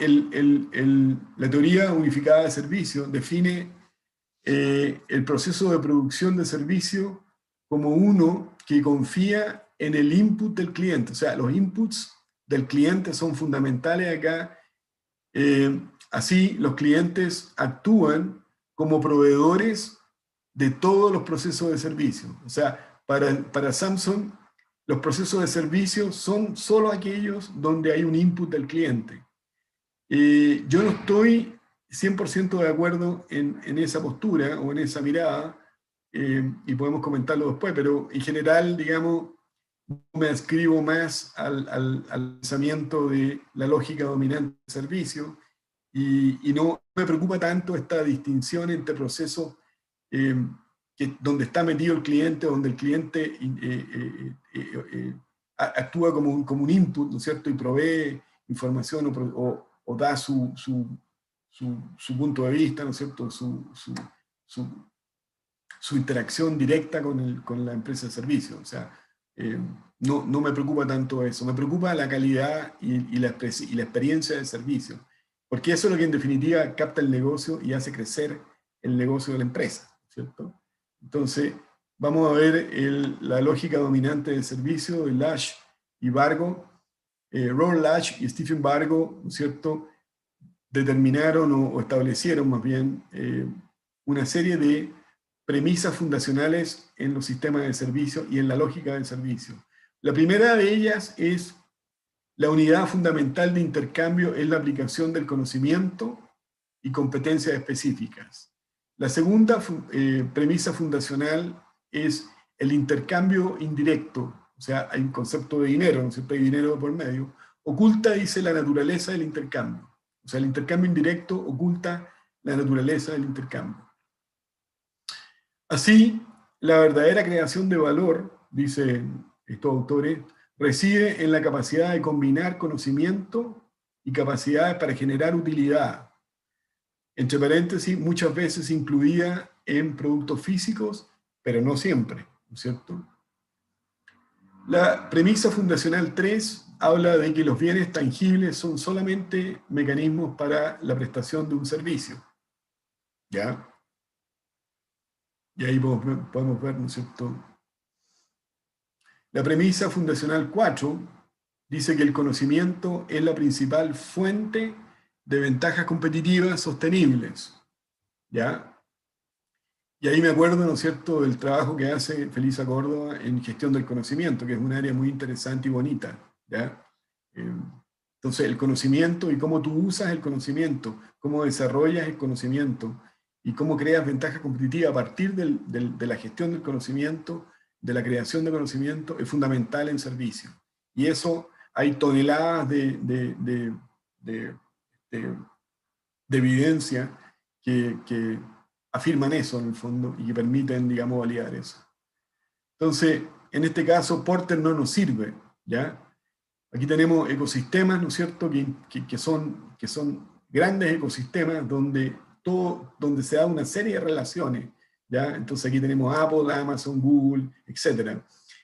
E: la teoría unificada de servicio define el proceso de producción de servicio como uno que confía en el input del cliente. O sea, los inputs del cliente son fundamentales acá. Así, los clientes actúan como proveedores de todos los procesos de servicio. O sea, para Samsung, los procesos de servicio son solo aquellos donde hay un input del cliente. Yo no estoy 100% de acuerdo en esa postura o en esa mirada, y podemos comentarlo después, pero en general, digamos, me adscribo más al pensamiento de la lógica dominante del servicio, y no me preocupa tanto esta distinción entre procesos donde está metido el cliente, donde el cliente actúa como un input, ¿no es cierto?, y provee información o da su punto de vista, ¿no es cierto?, su interacción directa con la empresa de servicio. O sea, no me preocupa tanto eso, me preocupa la calidad y la experiencia del servicio, porque eso es lo que en definitiva capta el negocio y hace crecer el negocio de la empresa, ¿cierto? Entonces, vamos a ver la lógica dominante del servicio de Lasch y Vargo. Robert Lasch y Stephen Vargo, ¿no es cierto?, determinaron o establecieron más bien una serie de premisas fundacionales en los sistemas de servicio y en la lógica del servicio. La primera de ellas es la unidad fundamental de intercambio es la aplicación del conocimiento y competencias específicas. La segunda premisa fundacional es el intercambio indirecto, o sea, hay un concepto de dinero, ¿no es cierto?, hay dinero por medio, oculta, dice, la naturaleza del intercambio. O sea, el intercambio indirecto oculta la naturaleza del intercambio. Así, la verdadera creación de valor, dicen estos autores, reside en la capacidad de combinar conocimiento y capacidades para generar utilidad. Entre paréntesis, muchas veces incluida en productos físicos, pero no siempre, ¿no es cierto? La premisa fundacional 3 habla de que los bienes tangibles son solamente mecanismos para la prestación de un servicio. ¿Ya? Y ahí podemos ver, ¿no es cierto? La premisa fundacional 4 dice que el conocimiento es la principal fuente de ventajas competitivas sostenibles. ¿Ya? Y ahí me acuerdo, ¿no es cierto?, del trabajo que hace Felisa Córdoba en gestión del conocimiento, que es un área muy interesante y bonita. ¿Ya? Entonces, el conocimiento y cómo tú usas el conocimiento, cómo desarrollas el conocimiento y cómo creas ventajas competitivas a partir de la gestión del conocimiento, de la creación de conocimiento, es fundamental en servicio. Y eso hay toneladas de evidencia que afirman eso en el fondo y que permiten, digamos, validar eso. Entonces, en este caso, Porter no nos sirve, ¿ya? Aquí tenemos ecosistemas, ¿no es cierto?, que son grandes ecosistemas donde se da una serie de relaciones, ¿ya? Entonces aquí tenemos Apple, Amazon, Google, etc.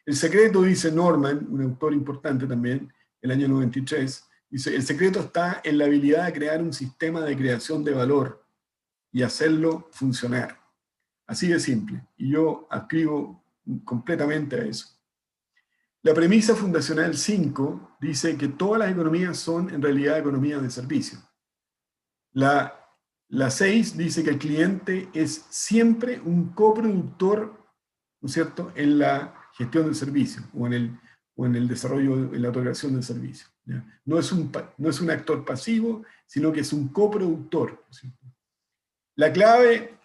E: El secreto, dice Norman, un autor importante también, el año 93, dice, el secreto está en la habilidad de crear un sistema de creación de valor y hacerlo funcionar. Así de simple. Y yo adscribo completamente a eso. La premisa fundacional 5 dice que todas las economías son en realidad economías de servicio. La 6 dice que el cliente es siempre un coproductor, ¿no es cierto?, en la gestión del servicio o en el desarrollo, en la otorgación del servicio. ¿Ya? No es un actor pasivo, sino que es un coproductor, ¿no es cierto? La clave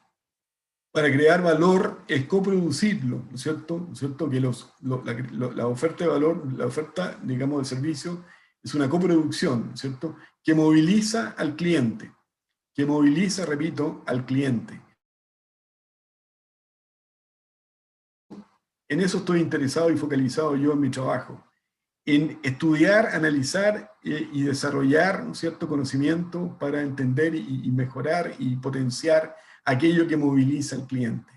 E: para crear valor es coproducirlo, ¿no es cierto? ¿No es cierto? Que la oferta de valor, la oferta, digamos, de servicio, es una coproducción, ¿no es cierto?, que moviliza al cliente, que moviliza, repito, al cliente. En eso estoy interesado y focalizado yo en mi trabajo, en estudiar, analizar y desarrollar, ¿no es cierto?, conocimiento para entender y mejorar y potenciar aquello que moviliza al cliente.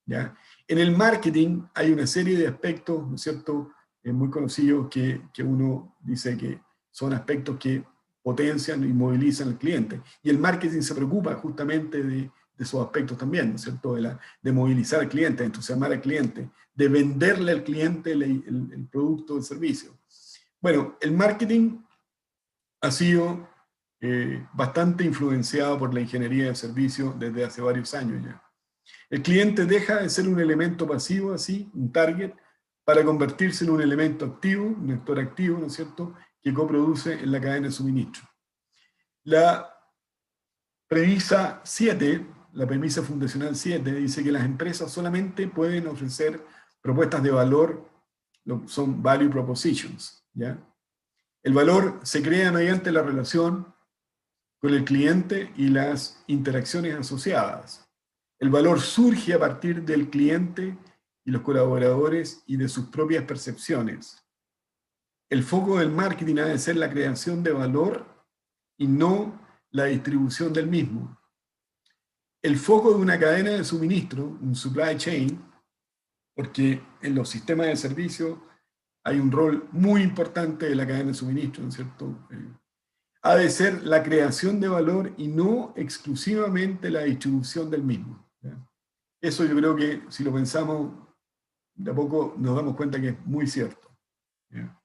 E: ¿Ya? En el marketing hay una serie de aspectos, ¿no es cierto?, muy conocidos que uno dice que son aspectos que potencian y movilizan al cliente. Y el marketing se preocupa justamente de esos aspectos también, ¿no es cierto?, de movilizar al cliente, de entusiasmar al cliente, de venderle al cliente el producto o el servicio. Bueno, el marketing ha sido bastante influenciado por la ingeniería de servicio desde hace varios años ya. El cliente deja de ser un elemento pasivo, así, un target, para convertirse en un elemento activo, un actor activo, ¿no es cierto?, que coproduce en la cadena de suministro. La premisa 7, la premisa fundacional 7, dice que las empresas solamente pueden ofrecer propuestas de valor, son value propositions, ¿ya? El valor se crea mediante la relación con el cliente y las interacciones asociadas. El valor surge a partir del cliente y los colaboradores y de sus propias percepciones. El foco del marketing ha de ser la creación de valor y no la distribución del mismo. El foco de una cadena de suministro, un supply chain, porque en los sistemas de servicio hay un rol muy importante de la cadena de suministro, ¿no es cierto? Ha de ser la creación de valor y no exclusivamente la distribución del mismo, ¿ya? Eso yo creo que si lo pensamos, de a poco nos damos cuenta que es muy cierto, ¿ya?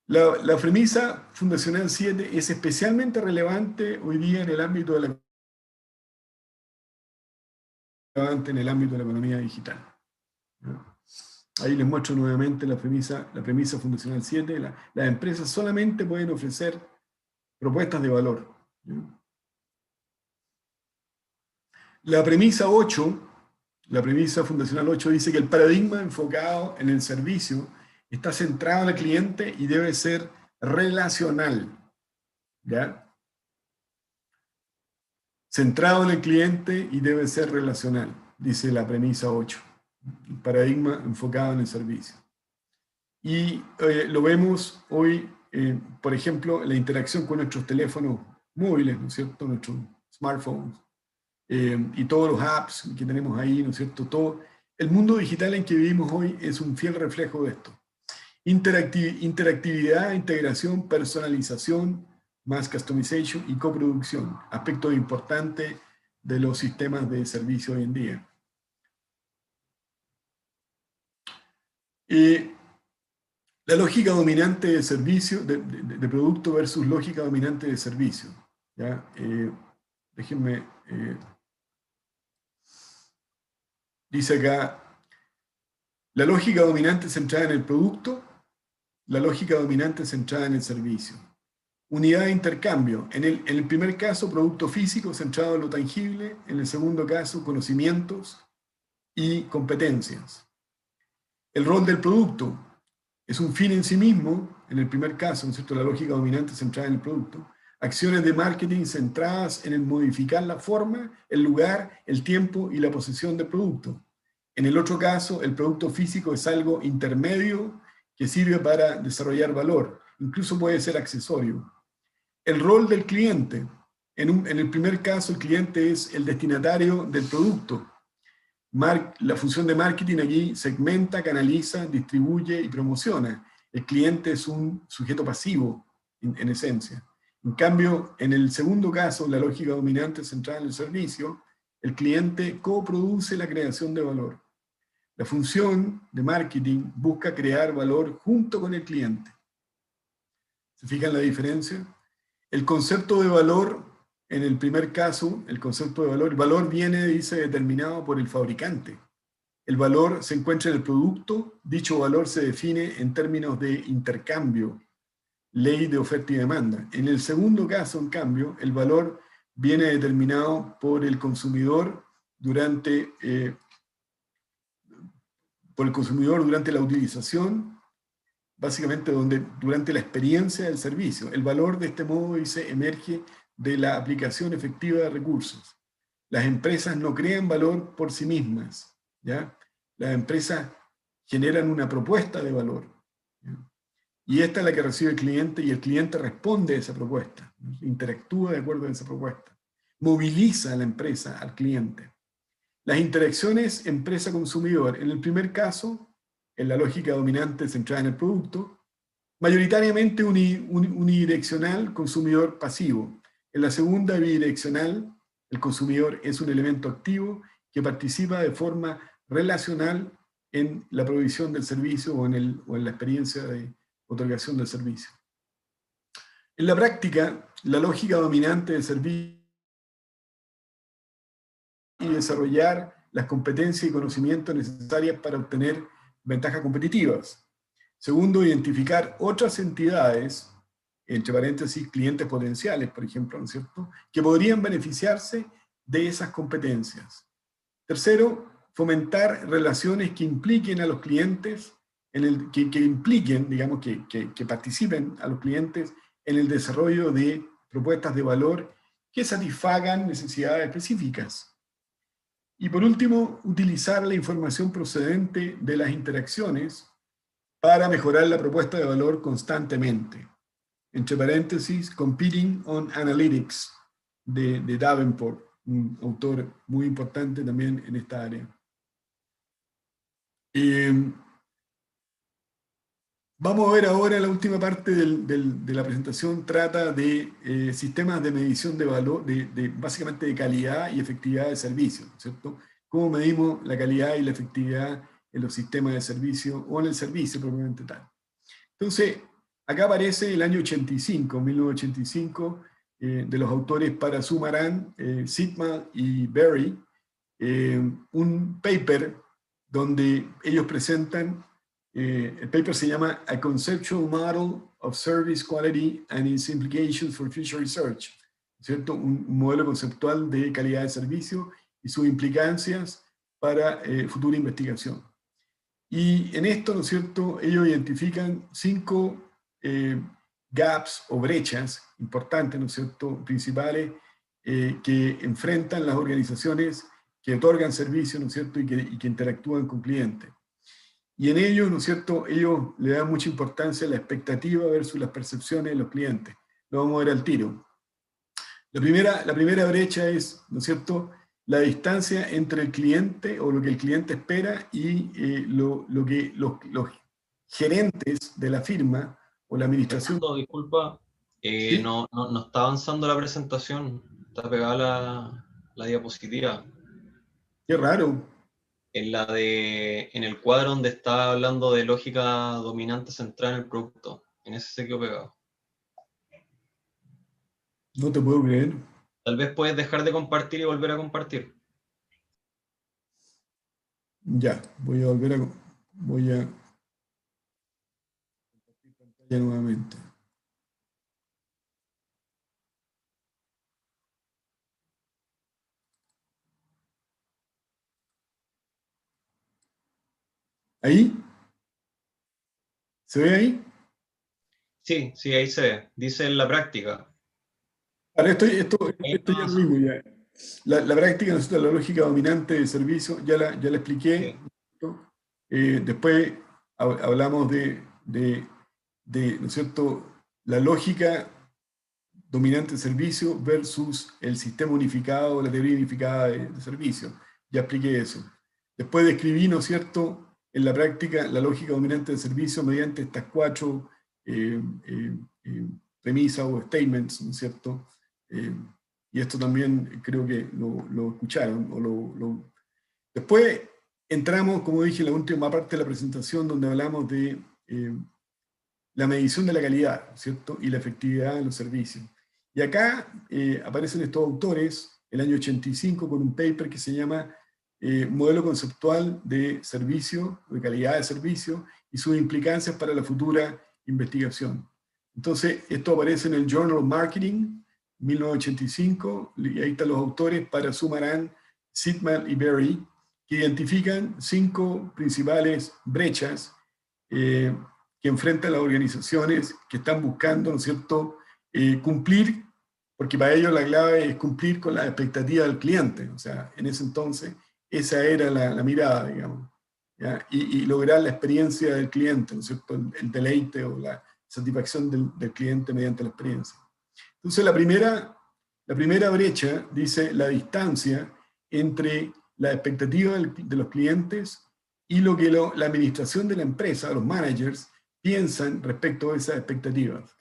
E: La premisa fundacional 7 es especialmente relevante hoy día en el ámbito de la economía digital, ¿ya? Ahí les muestro nuevamente la premisa fundacional 7. Las empresas solamente pueden ofrecer propuestas de valor, ¿ya? La premisa 8, la premisa fundacional 8 dice que el paradigma enfocado en el servicio está centrado en el cliente y debe ser relacional, ¿ya? Centrado en el cliente y debe ser relacional, dice la premisa 8. El paradigma enfocado en el servicio. Y lo vemos hoy, por ejemplo, en la interacción con nuestros teléfonos móviles, ¿no es cierto? Nuestros smartphones. Y todos los apps que tenemos ahí, ¿no es cierto? Todo. El mundo digital en que vivimos hoy es un fiel reflejo de esto. Interactividad, integración, personalización, mass customization y coproducción, aspectos importantes de los sistemas de servicio hoy en día. La lógica dominante de servicio, de producto versus lógica dominante de servicio, ¿ya? Déjenme, dice acá, la lógica dominante centrada en el producto, la lógica dominante centrada en el servicio. Unidad de intercambio, en el primer caso, producto físico centrado en lo tangible, en el segundo caso, conocimientos y competencias. El rol del producto es un fin en sí mismo, en el primer caso, ¿no es cierto? La lógica dominante centrada en el producto. Acciones de marketing centradas en el modificar la forma, el lugar, el tiempo y la posesión del producto. En el otro caso, el producto físico es algo intermedio que sirve para desarrollar valor. Incluso puede ser accesorio. El rol del cliente. En el primer caso, el cliente es el destinatario del producto. La función de marketing allí segmenta, canaliza, distribuye y promociona. El cliente es un sujeto pasivo, en esencia. En cambio, en el segundo caso, la lógica dominante centrada en el servicio, el cliente coproduce la creación de valor. La función de marketing busca crear valor junto con el cliente. ¿Se fijan la diferencia? El concepto de valor, en el primer caso, el concepto de valor, el valor viene, dice, determinado por el fabricante. El valor se encuentra en el producto, dicho valor se define en términos de intercambio, ley de oferta y demanda. En el segundo caso, en cambio, el valor viene determinado por el consumidor durante la utilización, básicamente durante la experiencia del servicio. El valor de este modo, dice, emerge de la aplicación efectiva de recursos. Las empresas no crean valor por sí mismas, ¿ya? Las empresas generan una propuesta de valor, ¿ya? Y esta es la que recibe el cliente y el cliente responde a esa propuesta, ¿no? Interactúa de acuerdo a esa propuesta. Moviliza a la empresa, al cliente. Las interacciones empresa-consumidor, en el primer caso, en la lógica dominante centrada en el producto, mayoritariamente unidireccional, consumidor pasivo. En la segunda, bidireccional, el consumidor es un elemento activo que participa de forma relacional en la provisión del servicio o en la experiencia de otorgación del servicio. En la práctica, la lógica dominante del servicio y desarrollar las competencias y conocimientos necesarias para obtener ventajas competitivas. Segundo, identificar otras entidades, entre paréntesis, clientes potenciales, por ejemplo, ¿no es cierto?, que podrían beneficiarse de esas competencias. Tercero, fomentar relaciones que impliquen a los clientes, que impliquen, digamos, que participen a los clientes en el desarrollo de propuestas de valor que satisfagan necesidades específicas. Y por último, utilizar la información procedente de las interacciones para mejorar la propuesta de valor constantemente. Entre paréntesis, Competing on Analytics, de Davenport, un autor muy importante también en esta área. Vamos a ver ahora la última parte de la presentación, trata de sistemas de medición de valor, básicamente de calidad y efectividad de servicio, ¿cierto? Cómo medimos la calidad y la efectividad en los sistemas de servicio o en el servicio propiamente tal. Entonces, acá aparece el año 85, 1985, de los autores Parasumaran, Sitma y Berry, un paper donde ellos presentan, el paper se llama A Conceptual Model of Service Quality and its Implications for Future Research, ¿cierto? Un modelo conceptual de calidad de servicio y sus implicancias para futura investigación. Y en esto, ¿no es cierto?, ellos identifican 5 gaps o brechas importantes, ¿no es cierto?, principales que enfrentan las organizaciones que otorgan servicios, ¿no es cierto?, y que interactúan con clientes. Y en ello, ¿no es cierto?, ellos le dan mucha importancia a la expectativa versus las percepciones de los clientes. Lo vamos a ver al tiro. La primera brecha es, ¿no es cierto?, la distancia entre el cliente o lo que el cliente espera y lo que los gerentes de la firma o la administración...
B: Fernando, disculpa,
E: ¿Sí?
B: no está avanzando la presentación, está pegada la diapositiva.
E: Qué raro.
B: En el cuadro donde está hablando de lógica dominante central en el producto, en ese se quedó pegado.
E: No te puedo creer.
B: Tal vez puedes dejar de compartir y volver a compartir.
E: Ya, voy a volver a... Voy a... compartir pantalla nuevamente. ¿Ahí? ¿Se ve ahí?
B: Sí, ahí se ve. Dice en la práctica.
E: Ahora, esto ya lo vimos ya. La práctica, ¿no es cierto?, la lógica dominante de servicio, ya la expliqué. Sí. Después hablamos de, ¿no es cierto?, la lógica dominante de servicio versus el sistema unificado, la teoría unificada de servicio. Ya expliqué eso. Después describí, ¿no es cierto?, en la práctica la lógica dominante de servicio mediante estas 4 premisas o statements, ¿no es cierto? Y esto también creo que lo escucharon. Después entramos, como dije, en la última parte de la presentación donde hablamos de la medición de la calidad, ¿cierto?, y la efectividad de los servicios. Y acá aparecen estos autores, el año 85, con un paper que se llama Modelo Conceptual de Servicio, de Calidad de Servicio, y sus implicancias para la futura investigación. Entonces, esto aparece en el Journal of Marketing, 1985, y ahí están los autores Parasumaran, Sitman y Berry, que identifican 5 principales brechas que enfrentan las organizaciones que están buscando, ¿no es cierto?, cumplir, porque para ellos la clave es cumplir con las expectativas del cliente. O sea, en ese entonces, esa era la mirada, digamos, ¿ya? Y lograr la experiencia del cliente, ¿no es cierto?, el deleite o la satisfacción del cliente mediante la experiencia. Entonces, la primera brecha dice la distancia entre la expectativa de los clientes y lo que la administración de la empresa, los managers, piensan respecto a esas expectativas.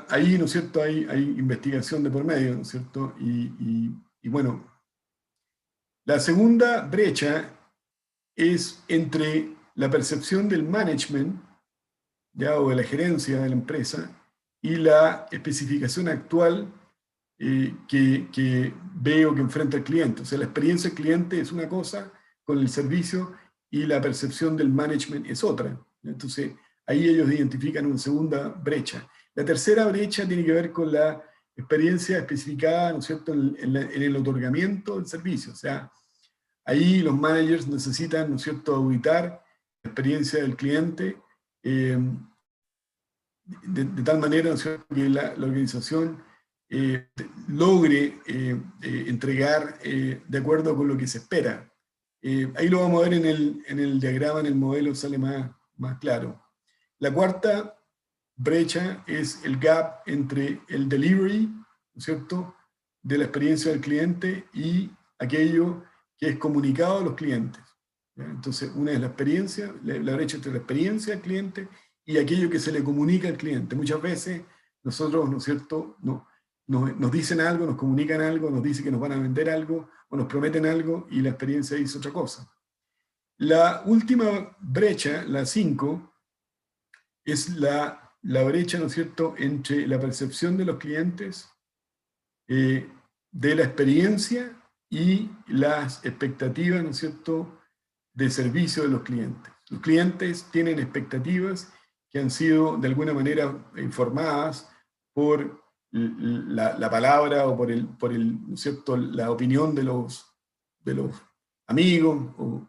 E: Ahí, ¿no es cierto?, hay investigación de por medio, ¿no es cierto? Y bueno, la segunda brecha es entre la percepción del management, ya, o de la gerencia de la empresa, y la especificación actual que veo que enfrenta el cliente. O sea, la experiencia del cliente es una cosa con el servicio y la percepción del management es otra. Entonces, ahí ellos identifican una segunda brecha. La tercera brecha tiene que ver con la experiencia especificada, ¿no es cierto?, en el otorgamiento del servicio. O sea, ahí los managers necesitan, ¿no es cierto?, auditar la experiencia del cliente de tal manera, ¿no es cierto?, que la organización logre entregar de acuerdo con lo que se espera. Ahí lo vamos a ver en el diagrama, en el modelo sale más claro. La cuarta brecha es el gap entre el delivery, ¿no es cierto?, de la experiencia del cliente y aquello que es comunicado a los clientes. ¿Ya? Entonces, una es la experiencia, la brecha entre la experiencia del cliente y aquello que se le comunica al cliente. Muchas veces nosotros, ¿no es cierto?, nos dicen algo, nos comunican algo, nos dicen que nos van a vender algo o nos prometen algo y la experiencia dice otra cosa. La última brecha, la 5, es la brecha, ¿no es cierto?, entre la percepción de los clientes, de la experiencia y las expectativas, ¿no es cierto?, de servicio de los clientes. Los clientes tienen expectativas que han sido de alguna manera informadas por la palabra o por ¿no es cierto?, la opinión de los amigos o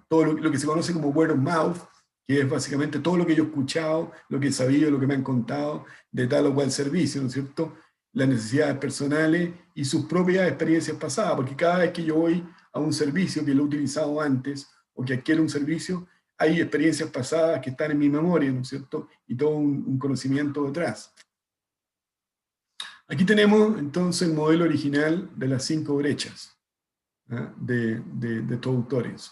E: todo lo que se conoce como word of mouth, que es básicamente todo lo que yo he escuchado, lo que he sabido, lo que me han contado de tal o cual servicio, ¿no es cierto?, las necesidades personales y sus propias experiencias pasadas, porque cada vez que yo voy a un servicio que lo he utilizado antes o que adquiero un servicio, hay experiencias pasadas que están en mi memoria, ¿no es cierto?, y todo un conocimiento detrás. Aquí tenemos entonces el modelo original de las 5 brechas, ¿ah?, de estos autores.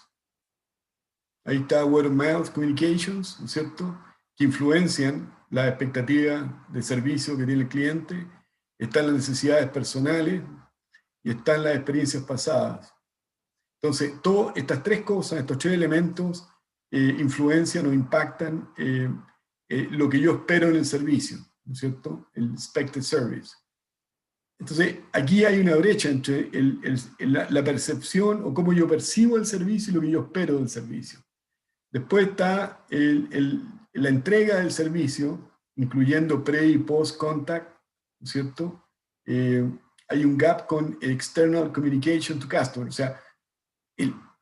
E: Ahí está Word of Mouth Communications, ¿no es cierto?, que influencian las expectativas de servicio que tiene el cliente, están las necesidades personales y están las experiencias pasadas. Entonces, todas estas 3 cosas, estos 3 elementos, influencian o impactan lo que yo espero en el servicio, ¿no es cierto?, el expected service. Entonces, aquí hay una brecha entre la percepción o cómo yo percibo el servicio y lo que yo espero del servicio. Después está la entrega del servicio, incluyendo pre- y post-contact, ¿no es cierto? Hay un gap con external communication to customer, o sea,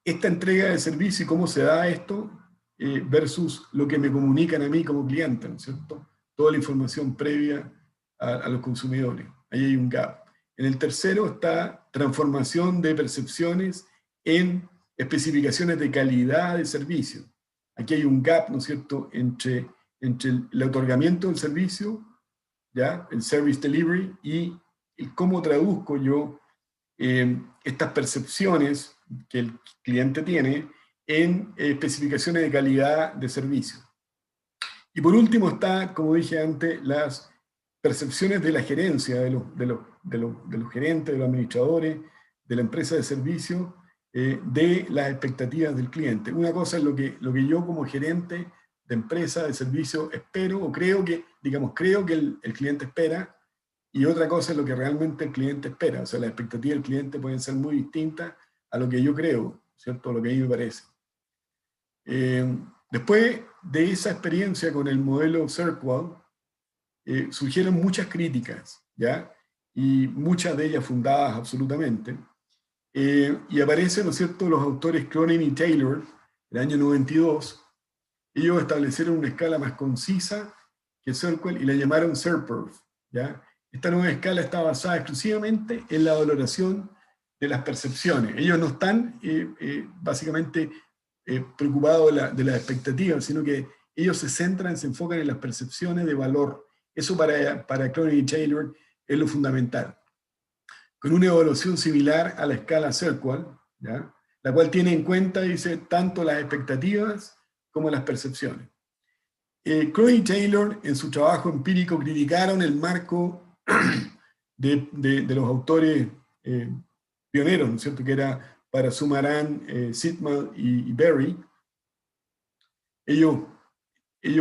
E: esta entrega de servicio y cómo se da esto versus lo que me comunican a mí como cliente, ¿no es cierto? Toda la información previa a los consumidores. Ahí hay un gap. En el tercero está transformación de percepciones en especificaciones de calidad de servicio. Aquí hay un gap, ¿no es cierto?, entre el otorgamiento del servicio, ¿ya?, el service delivery, y cómo traduzco yo estas percepciones que el cliente tiene en especificaciones de calidad de servicio. Y por último está, como dije antes, las percepciones de la gerencia, de los gerentes, de los administradores, de la empresa de servicio, de las expectativas del cliente. Una cosa es lo que yo como gerente de empresa de servicio espero, o creo que el cliente espera, y otra cosa es lo que realmente el cliente espera. O sea, las expectativas del cliente pueden ser muy distintas a lo que yo creo, ¿cierto?, a lo que a mí me parece. Después de esa experiencia con el modelo Searchwell, surgieron muchas críticas, ¿ya?, y muchas de ellas fundadas absolutamente. Y aparecen, ¿no es cierto?, los autores Cronin y Taylor, en el año 92. Ellos establecieron una escala más concisa que Searchwell y la llamaron SERPERF, ¿ya? Esta nueva escala está basada exclusivamente en la valoración de las percepciones. Ellos no están básicamente preocupados de las expectativas, sino que ellos se enfocan en las percepciones de valor. Eso para Cronin y Taylor es lo fundamental. Con una evaluación similar a la escala Searchwell, ¿ya?, la cual tiene en cuenta, dice, tanto las expectativas como las percepciones. Cronin y Taylor, en su trabajo empírico, criticaron el marco de los autores pioneros, ¿no es cierto?, que era para Sumaran, Sitman y Berry. Ellos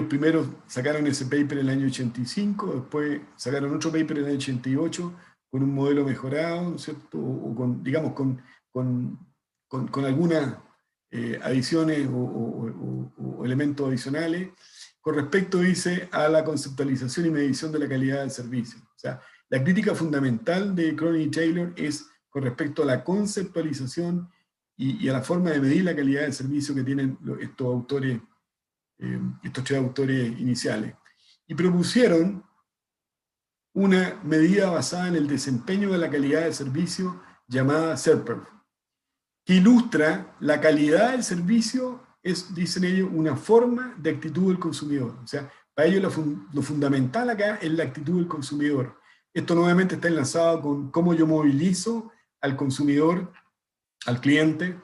E: primero sacaron ese paper en el año 85, después sacaron otro paper en el año 88 con un modelo mejorado, ¿no es cierto?, o con algunas adiciones o elementos adicionales, con respecto, dice, a la conceptualización y medición de la calidad del servicio. O sea, la crítica fundamental de Cronin y Taylor es con respecto a la conceptualización y a la forma de medir la calidad del servicio que tienen estos 3 autores iniciales. Y propusieron una medida basada en el desempeño de la calidad del servicio llamada SERPERF, que ilustra la calidad del servicio, dicen ellos, una forma de actitud del consumidor. O sea, para ellos lo fundamental acá es la actitud del consumidor. Esto nuevamente está enlazado con cómo yo movilizo al consumidor, al cliente,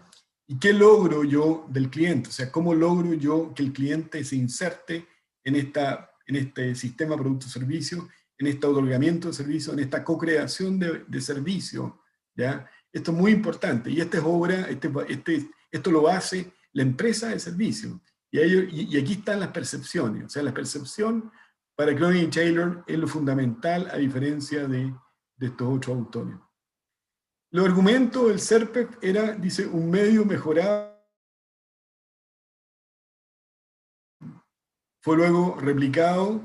E: y qué logro yo del cliente. O sea, cómo logro yo que el cliente se inserte en este sistema producto-servicio, en este otorgamiento de servicio, en esta co-creación de servicio, ¿ya? Esto es muy importante, y esta es obra, esto lo hace la empresa de servicio. Y aquí están las percepciones. O sea, la percepción para Cronin y Taylor es lo fundamental, a diferencia de estos otros autores. Los argumentos del SERPEF era, dice, un medio mejorado. Fue luego replicado,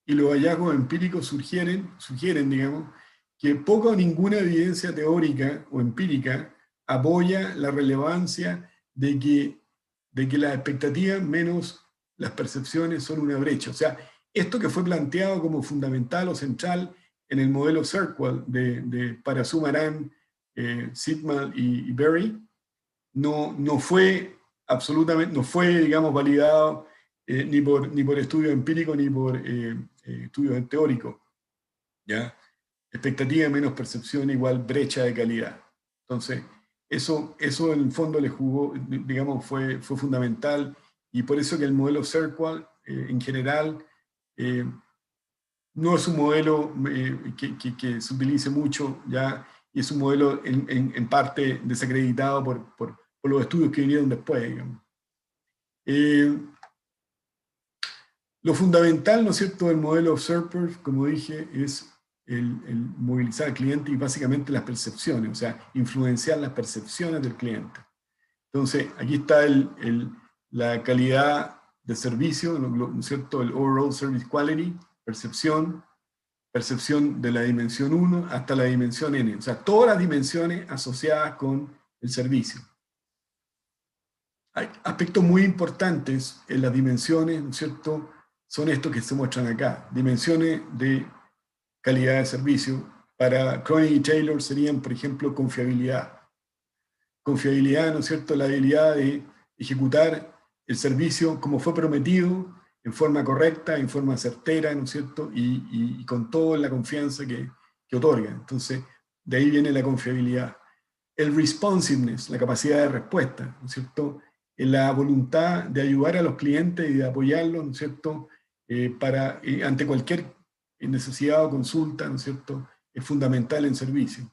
E: y los hallazgos empíricos sugieren, digamos, que poca o ninguna evidencia teórica o empírica apoya la relevancia de que las expectativas menos las percepciones son una brecha. O sea, esto que fue planteado como fundamental o central en el modelo CIRCUAL de Parasu Maran, Sitman y Berry, no fue absolutamente, no fue, digamos, validado ni por estudios empíricos ni por estudios teóricos, ¿ya? Expectativa menos percepción igual brecha de calidad. Entonces, eso en el fondo le jugó, digamos, fue fundamental, y por eso que el modelo CIRCUAL en general no es un modelo que se utilice mucho, ¿ya? Y es un modelo en parte desacreditado por los estudios que vinieron después, digamos. Lo fundamental, ¿no es cierto?, del modelo SERPERF, como dije, es el movilizar al cliente y básicamente las percepciones, o sea, influenciar las percepciones del cliente. Entonces, aquí está la calidad de servicio, ¿no es cierto?, el overall service quality, percepción de la dimensión 1 hasta la dimensión N, o sea, todas las dimensiones asociadas con el servicio. Hay aspectos muy importantes en las dimensiones, ¿no es cierto?, son estos que se muestran acá. Dimensiones de calidad de servicio. Para Cronin y Taylor serían, por ejemplo, confiabilidad. Confiabilidad, ¿no es cierto?, la habilidad de ejecutar el servicio como fue prometido, en forma correcta, en forma certera, ¿no es cierto?, y con toda la confianza que otorga. Entonces, de ahí viene la confiabilidad. El responsiveness, la capacidad de respuesta, ¿no es cierto?, la voluntad de ayudar a los clientes y de apoyarlos, ¿no es cierto?, ante cualquier necesidad o consulta, ¿no es cierto?, es fundamental en servicio.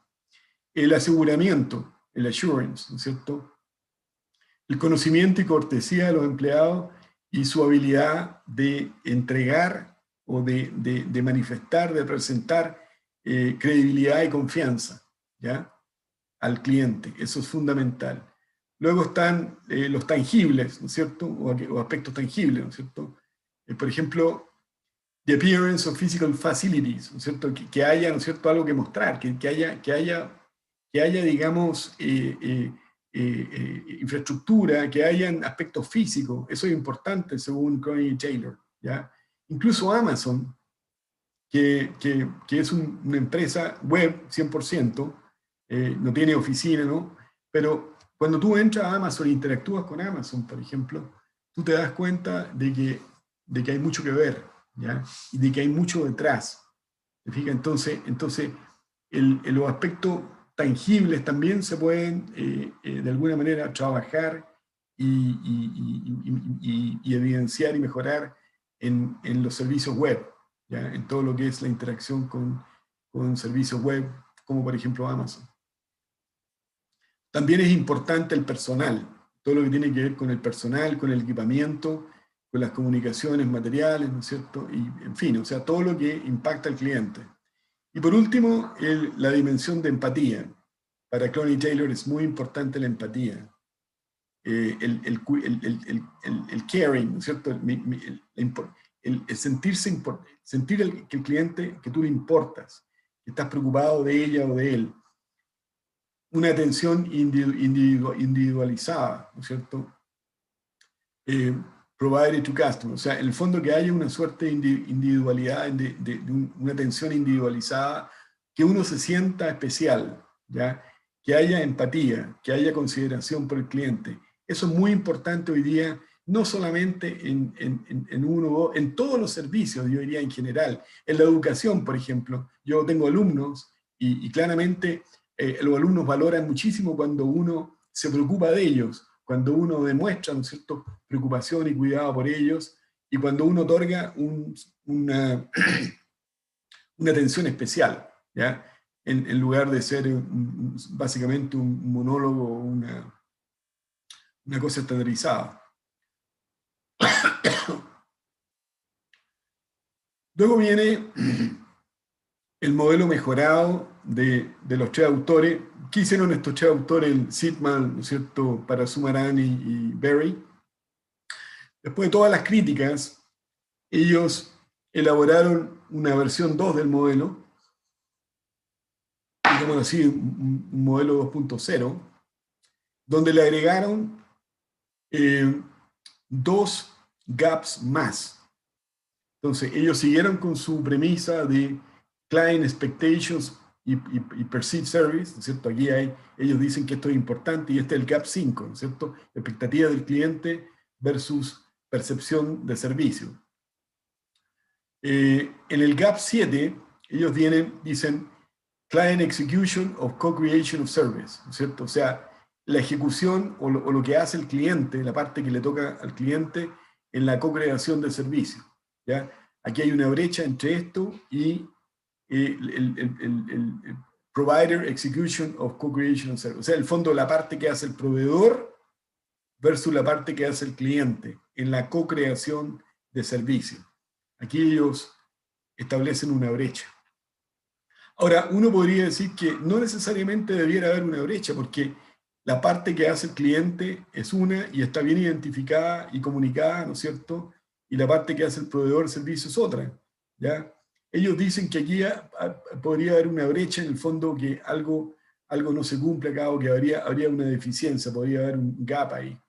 E: El aseguramiento, el assurance, ¿no es cierto?, el conocimiento y cortesía de los empleados y su habilidad de entregar o de manifestar, de presentar credibilidad y confianza, ¿ya?, al cliente. Eso es fundamental. Luego están los tangibles, ¿no es cierto?, o aspectos tangibles, ¿no es cierto? Por ejemplo, the appearance of physical facilities, ¿no es cierto?, que haya, ¿no es cierto?, algo que mostrar, que haya, digamos, infraestructura, que hayan aspectos físicos. Eso es importante según Cronin y Taylor, ¿ya? Incluso Amazon, que es una empresa web 100%, no tiene oficina, ¿no? Pero cuando tú entras a Amazon e interactúas con Amazon, por ejemplo, tú te das cuenta de que hay mucho que ver, ¿ya? Y de que hay mucho detrás. ¿Te fijas? Entonces los aspectos tangibles también se pueden, de alguna manera, trabajar y evidenciar y mejorar en los servicios web, ¿ya? En todo lo que es la interacción con servicios web, como por ejemplo Amazon. También es importante el personal, todo lo que tiene que ver con el personal, con el equipamiento, con las comunicaciones materiales, ¿no es cierto? Y, en fin, o sea, todo lo que impacta al cliente. Y por último, la dimensión de empatía. Para Cronin y Taylor es muy importante la empatía. El caring, ¿no es cierto? El sentirse, sentir que el cliente, que tú le importas, que estás preocupado de ella o de él. Una atención individualizada, ¿no es cierto? provider to customer. O sea, en el fondo que haya una suerte de individualidad, una atención individualizada, que uno se sienta especial, ¿ya? Que haya empatía, que haya consideración por el cliente. Eso es muy importante hoy día, no solamente en todos los servicios, yo diría en general. En la educación, por ejemplo, yo tengo alumnos y claramente los alumnos valoran muchísimo cuando uno se preocupa de ellos, cuando uno demuestra, ¿no es cierto?, preocupación y cuidado por ellos, y cuando uno otorga una atención especial, ¿ya? En lugar de ser básicamente un monólogo o una cosa estandarizada. Luego viene el modelo mejorado de los tres autores. ¿Qué hicieron estos tres autores? Sidman, ¿no es cierto?, Parasumaran y Berry. Después de todas las críticas, ellos elaboraron una versión 2 del modelo, digámoslo así, un modelo 2.0, donde le agregaron 2 gaps más. Entonces, ellos siguieron con su premisa de client expectations y perceived service, ¿no es cierto? Aquí ellos dicen que esto es importante y este es el gap 5, ¿no es cierto? Expectativa del cliente versus percepción de servicio. En el gap 7, ellos dicen client execution of co-creation of service, ¿no es cierto? O sea, la ejecución o lo que hace el cliente, la parte que le toca al cliente en la co-creación de servicio, ¿ya? Aquí hay una brecha entre esto y el provider execution of co-creation of service. O sea, el fondo, la parte que hace el proveedor versus la parte que hace el cliente en la co-creación de servicio. Aquí ellos establecen una brecha. Ahora, uno podría decir que no necesariamente debiera haber una brecha, porque la parte que hace el cliente es una y está bien identificada y comunicada, ¿no es cierto? Y la parte que hace el proveedor de servicio es otra, ¿ya? Ellos dicen que aquí podría haber una brecha, en el fondo, que algo no se cumple acá o que habría una deficiencia, podría haber un gap ahí.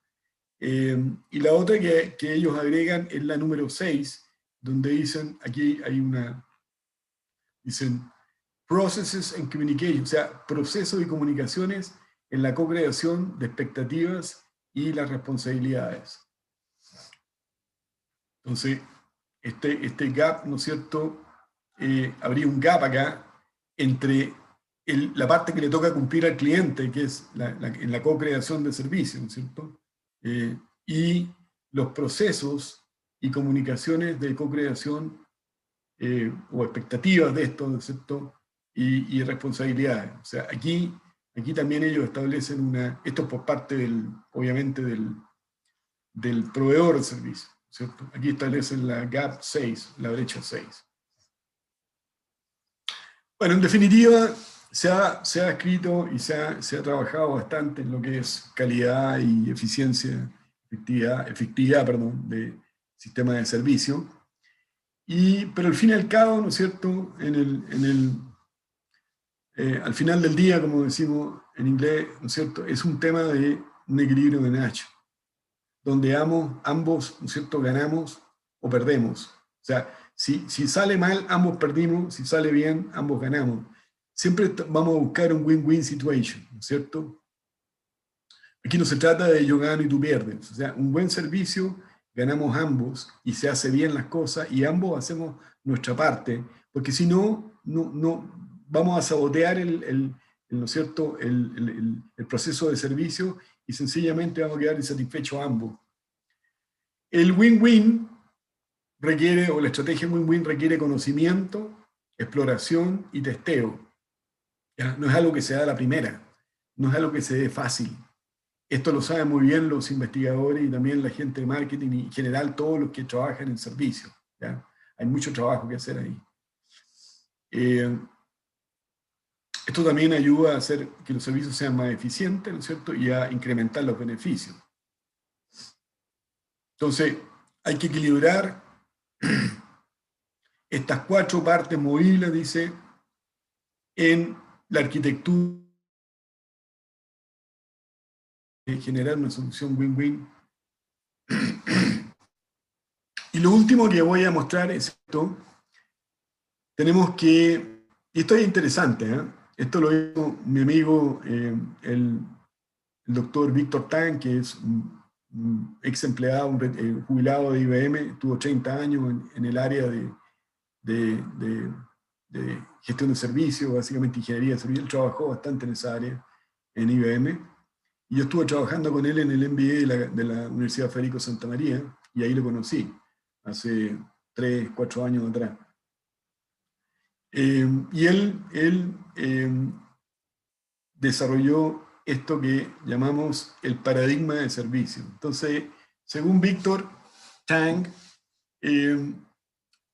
E: Y la otra que ellos agregan es la número 6, donde dicen, aquí hay dicen, processes and communication, o sea, procesos y comunicaciones en la co-creación de expectativas y las responsabilidades. Entonces, este gap, ¿no es cierto? Habría un gap acá entre la parte que le toca cumplir al cliente, que es en la co-creación de servicios, ¿no es cierto? Y los procesos y comunicaciones de co-creación o expectativas de esto, ¿no es cierto? Y responsabilidades. O sea, aquí también ellos establecen esto por parte obviamente del proveedor de servicio, ¿cierto? Aquí establecen la gap 6, la brecha 6. Bueno, en definitiva, se ha escrito y se ha trabajado bastante en lo que es calidad y eficiencia, efectividad, de sistema de servicio. Pero al fin y al cabo, ¿no es cierto?, al final del día, como decimos en inglés, ¿no es cierto?, es un tema de un equilibrio de Nash, donde ambos, ¿no es cierto?, ganamos o perdemos. O sea, si sale mal, ambos perdimos; si sale bien, ambos ganamos. Siempre vamos a buscar un win-win situation, ¿no es cierto? Aquí no se trata de yo gano y tú pierdes. O sea, un buen servicio, ganamos ambos y se hace bien las cosas y ambos hacemos nuestra parte, porque si no vamos a sabotear ¿no es cierto?, el proceso de servicio y sencillamente vamos a quedar insatisfechos ambos. El win-win requiere, o la estrategia win-win requiere conocimiento, exploración y testeo. ¿Ya? No es algo que se da a la primera, no es algo que se dé fácil. Esto lo saben muy bien los investigadores y también la gente de marketing y en general todos los que trabajan en servicio, ¿ya? Hay mucho trabajo que hacer ahí. Esto también ayuda a hacer que los servicios sean más eficientes, ¿no es cierto?, y a incrementar los beneficios. Entonces, hay que equilibrar estas 4 partes movibles, dice, en la arquitectura de generar una solución win-win Y lo último que voy a mostrar es esto. Tenemos que, y esto es interesante, ¿eh? Esto lo hizo mi amigo, el doctor Víctor Tang, que es un ex empleado, un jubilado de IBM, tuvo 30 años en el área de gestión de servicios, básicamente ingeniería de servicios. Él trabajó bastante en esa área en IBM, y yo estuve trabajando con él en el MBA de la Universidad Federico Santa María, y ahí lo conocí, hace 3, 4 años atrás. Y él desarrolló esto que llamamos el paradigma de servicio. Entonces, según Víctor Tang,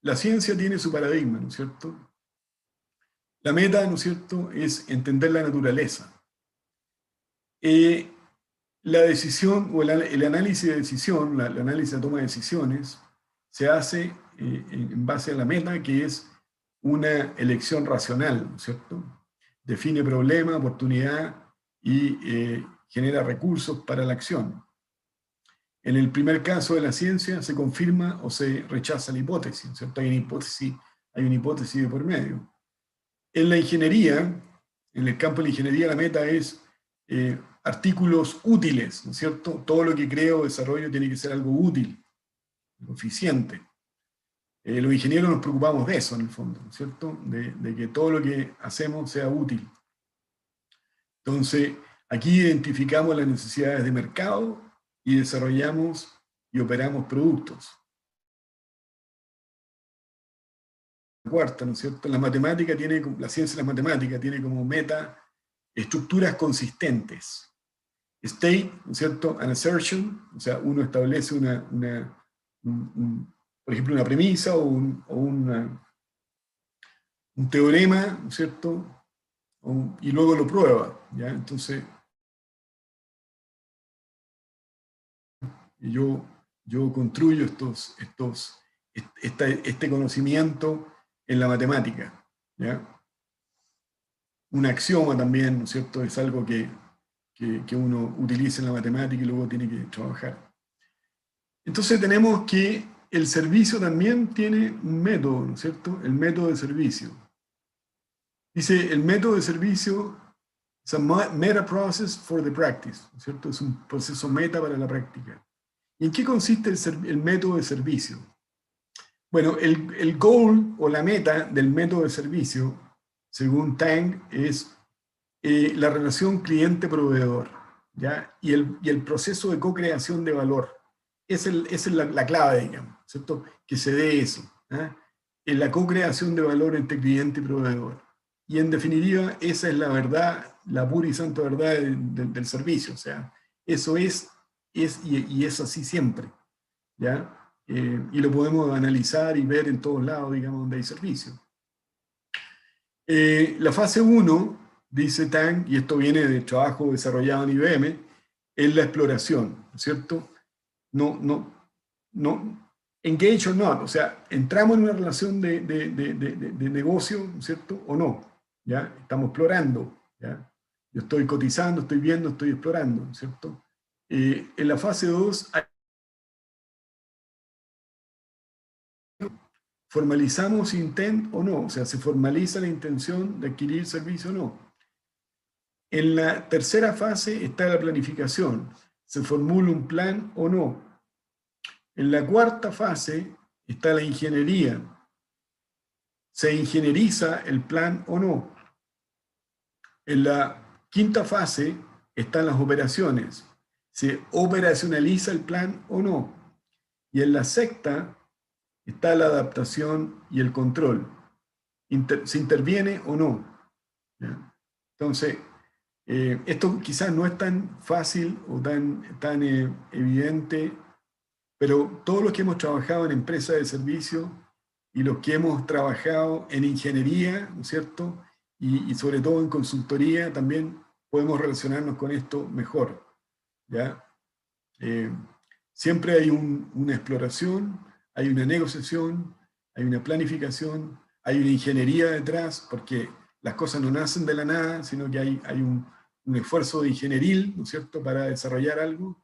E: la ciencia tiene su paradigma, ¿no es cierto? La meta, ¿no es cierto?, es entender la naturaleza. La decisión, o el análisis de decisión, el análisis de toma de decisiones, se hace en base a la meta, que es una elección racional, ¿no es cierto? Define problema, oportunidad y genera recursos para la acción. En el primer caso de la ciencia se confirma o se rechaza la hipótesis, ¿no es cierto? Hay una hipótesis de por medio. En la ingeniería, en el campo de la ingeniería, la meta es artículos útiles, ¿no es cierto? Todo lo que creo o desarrollo tiene que ser algo útil, eficiente. Los ingenieros nos preocupamos de eso, en el fondo, ¿no es cierto? De que todo lo que hacemos sea útil. Entonces, aquí identificamos las necesidades de mercado y desarrollamos y operamos productos. La cuarta, ¿no es cierto? La ciencia de la matemática tiene como meta estructuras consistentes. State, ¿no es cierto? An assertion, o sea, uno establece por ejemplo, una premisa o un teorema, ¿no es cierto? Y luego lo prueba, ¿ya? Entonces, yo construyo este conocimiento en la matemática, ¿ya? Un axioma también, ¿no es cierto?, es algo que uno utiliza en la matemática y luego tiene que trabajar. Entonces tenemos que el servicio también tiene un método, ¿no es cierto? El método de servicio. Dice, el método de servicio es a meta process for the practice, ¿no es cierto? Es un proceso meta para la práctica. ¿Y en qué consiste el método de servicio? Bueno, el goal o la meta del método de servicio, según Tang, es la relación cliente-proveedor, ¿ya? Y el proceso de co-creación de valor. Esa es la clave, digamos, ¿cierto? Que se dé eso, ¿eh? En la co-creación de valor entre cliente y proveedor. Y en definitiva, esa es la verdad, la pura y santa verdad del servicio. O sea, eso es así siempre, ¿ya? Y lo podemos analizar y ver en todos lados, digamos, donde hay servicio. La fase 1, dice Tang, y esto viene del trabajo desarrollado en IBM, es la exploración, ¿no es cierto? No, engage or not, o sea, entramos en una relación de negocio, ¿no es cierto? O no, ¿ya? Estamos explorando, ¿ya? Yo estoy cotizando, estoy viendo, estoy explorando, ¿no es cierto? En la fase 2, ¿formalizamos intent o no? O sea, ¿se formaliza la intención de adquirir servicio o no? En la tercera fase está la planificación. ¿Se formula un plan o no? En la cuarta fase está la ingeniería. ¿Se ingenieriza el plan o no? En la quinta fase están las operaciones. ¿Se operacionaliza el plan o no? Y en la sexta está la adaptación y el control. ¿Se interviene o no? ¿Ya? Entonces, esto quizás no es tan fácil o tan evidente, pero todos los que hemos trabajado en empresas de servicio y los que hemos trabajado en ingeniería, ¿no es cierto?, y sobre todo en consultoría, también podemos relacionarnos con esto mejor, ¿ya? Siempre hay una exploración, hay una negociación, hay una planificación, hay una ingeniería detrás, porque las cosas no nacen de la nada, sino que hay un esfuerzo de ingenieril, ¿no es cierto?, para desarrollar algo.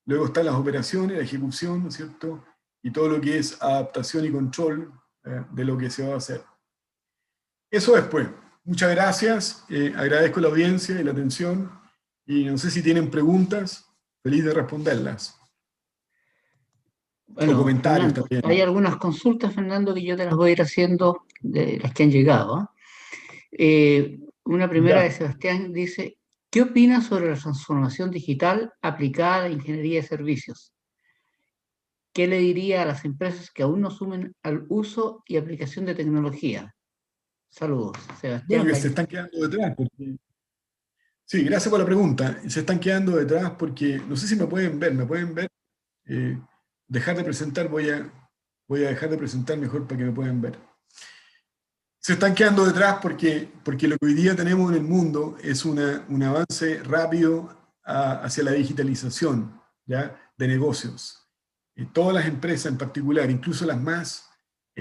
E: Luego están las operaciones, la ejecución, ¿no es cierto?, y todo lo que es adaptación y control de lo que se va a hacer. Eso después. Muchas gracias, agradezco la audiencia y la atención, y no sé si tienen preguntas, feliz de responderlas.
D: Bueno,
E: o comentarios
D: Fernando,
E: también.
D: hay algunas consultas, Fernando, que yo te las voy a ir haciendo de las que han llegado. Una primera de Sebastián dice, ¿qué opinas sobre la transformación digital aplicada a la ingeniería de servicios? ¿Qué le diría a las empresas que aún no sumen al uso y aplicación de tecnología? Saludos, Sebastián.
E: Bueno, que se están quedando detrás. Sí, gracias por la pregunta. Se están quedando detrás porque, no sé si me pueden ver. Dejar de presentar, voy a dejar de presentar mejor para que me puedan ver. Se están quedando detrás porque lo que hoy día tenemos en el mundo es un avance rápido hacia la digitalización, ¿ya?, de negocios. Todas las empresas en particular, incluso las más,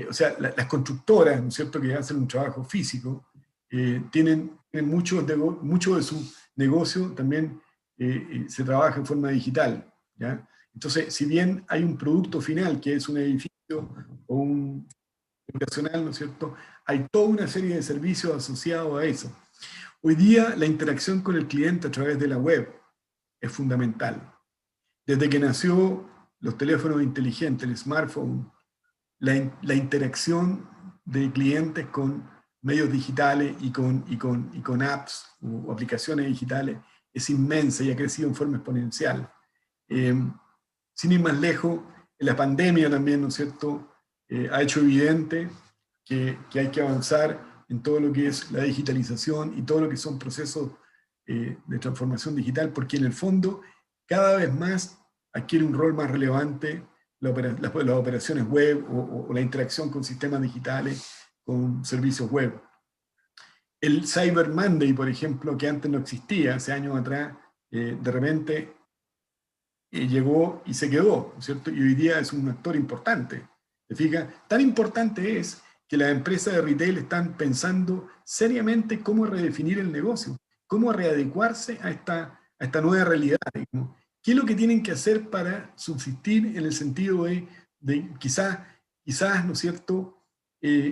E: o sea, las constructoras, ¿no es cierto?, que hacen un trabajo físico, tienen mucho de su negocio también se trabaja en forma digital, ¿ya? Entonces, si bien hay un producto final que es un edificio o un educacional, ¿no es cierto?, hay toda una serie de servicios asociados a eso. Hoy día la interacción con el cliente a través de la web es fundamental. Desde que nació los teléfonos inteligentes, el smartphone, la interacción de clientes con medios digitales y con apps o aplicaciones digitales es inmensa y ha crecido en forma exponencial. Sin ir más lejos, la pandemia también, ¿no es cierto?, ha hecho evidente que hay que avanzar en todo lo que es la digitalización y todo lo que son procesos de transformación digital, porque en el fondo cada vez más adquiere un rol más relevante las operaciones web o la interacción con sistemas digitales, con servicios web. El Cyber Monday, por ejemplo, que antes no existía, hace años atrás, de repente llegó y se quedó, ¿no es cierto? Y hoy día es un actor importante. ¿Te fijas? Tan importante es que las empresas de retail están pensando seriamente cómo redefinir el negocio, cómo readecuarse a esta nueva realidad, digamos. ¿Qué es lo que tienen que hacer para subsistir en el sentido de quizás, ¿no es cierto?,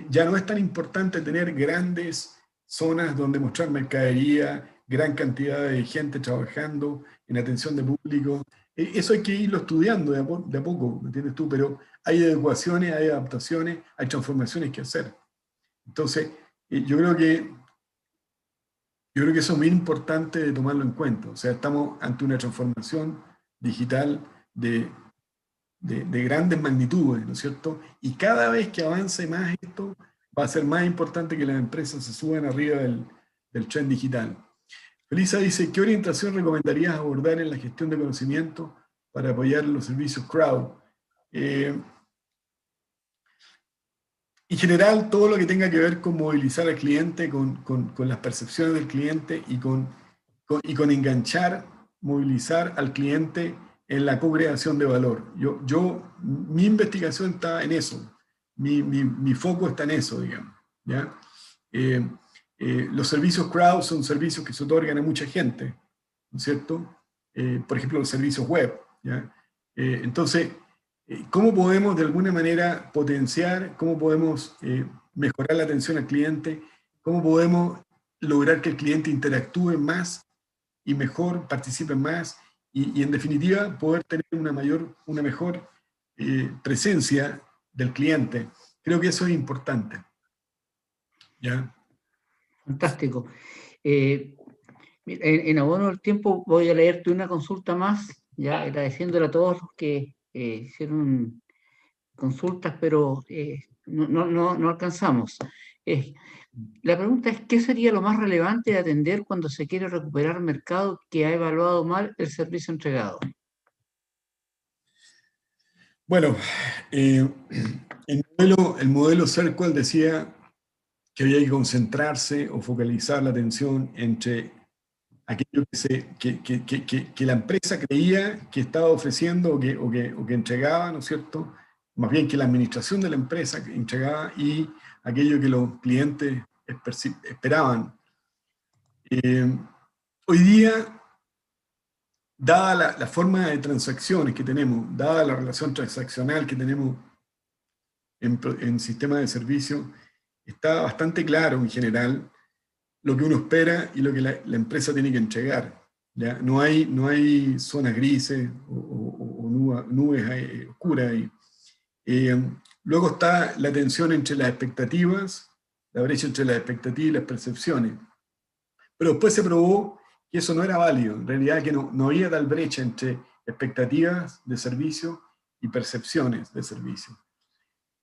E: ya no es tan importante tener grandes zonas donde mostrar mercadería, gran cantidad de gente trabajando en atención de público? Eso hay que irlo estudiando de a poco, ¿me entiendes tú? Pero hay adecuaciones, hay adaptaciones, hay transformaciones que hacer. Entonces, yo creo que eso es muy importante de tomarlo en cuenta. O sea, estamos ante una transformación digital de grandes magnitudes, ¿no es cierto? Y cada vez que avance más esto, va a ser más importante que las empresas se suban arriba del tren digital. Felisa dice, ¿qué orientación recomendarías abordar en la gestión de conocimiento para apoyar los servicios crowd? En general, todo lo que tenga que ver con movilizar al cliente, con las percepciones del cliente y con enganchar, movilizar al cliente en la co-creación de valor. Mi investigación está en eso, mi foco está en eso, digamos, ¿ya? Los servicios crowd son servicios que se otorgan a mucha gente, ¿no es cierto? Por ejemplo, los servicios web, ¿ya? Entonces, ¿cómo podemos de alguna manera potenciar, cómo podemos mejorar la atención al cliente, cómo podemos lograr que el cliente interactúe más y mejor, participe más y en definitiva poder tener una mejor presencia del cliente? Creo que eso es importante. ¿Ya?
D: Fantástico. En abono del tiempo voy a leerte una consulta más, ya agradeciéndole a todos los que hicieron consultas, pero no alcanzamos. La pregunta es, ¿qué sería lo más relevante de atender cuando se quiere recuperar mercado que ha evaluado mal el servicio entregado?
E: Bueno, el modelo Circle decía que había que concentrarse o focalizar la atención entre aquello que la empresa creía que estaba ofreciendo o que entregaba, ¿no es cierto? Más bien que la administración de la empresa entregaba y aquello que los clientes esperaban. Hoy día, dada la forma de transacciones que tenemos, dada la relación transaccional que tenemos en sistemas de servicio, está bastante claro en general lo que uno espera y lo que la empresa tiene que entregar. ¿Ya? No hay zonas grises o nubes oscuras ahí. Luego está la tensión entre las expectativas, la brecha entre las expectativas y las percepciones. Pero después se probó que eso no era válido, en realidad que no había tal brecha entre expectativas de servicio y percepciones de servicio.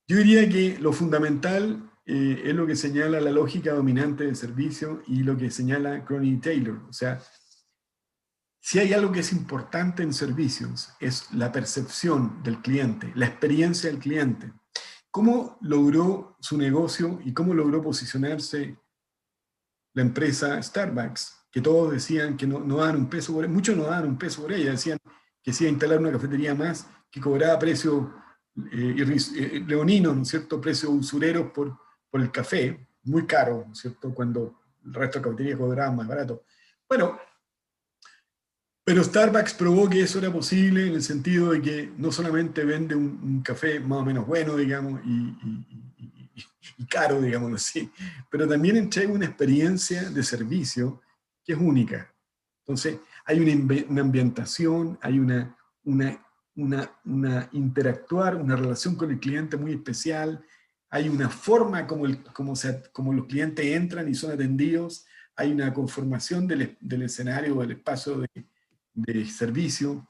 E: Yo diría que lo fundamental es lo que señala la lógica dominante del servicio y lo que señala Crony y Taylor. O sea, si hay algo que es importante en servicios, es la percepción del cliente, la experiencia del cliente. ¿Cómo logró su negocio y cómo logró posicionarse la empresa Starbucks? Que todos decían que no daban un peso por ella, muchos no daban un peso por ella, decían que se iba a instalar una cafetería más, que cobraba precios leoninos, ¿no es cierto?, precios usureros por el café, muy caro, ¿no es cierto?, cuando el resto de cafeterías cobraban más barato. Bueno, pero Starbucks probó que eso era posible en el sentido de que no solamente vende un café más o menos bueno, digamos, y caro, digámoslo así, pero también entrega una experiencia de servicio que es única. Entonces, hay una ambientación, hay una interactuar, una relación con el cliente muy especial, hay una forma como los clientes entran y son atendidos, hay una conformación del escenario o del espacio de servicio,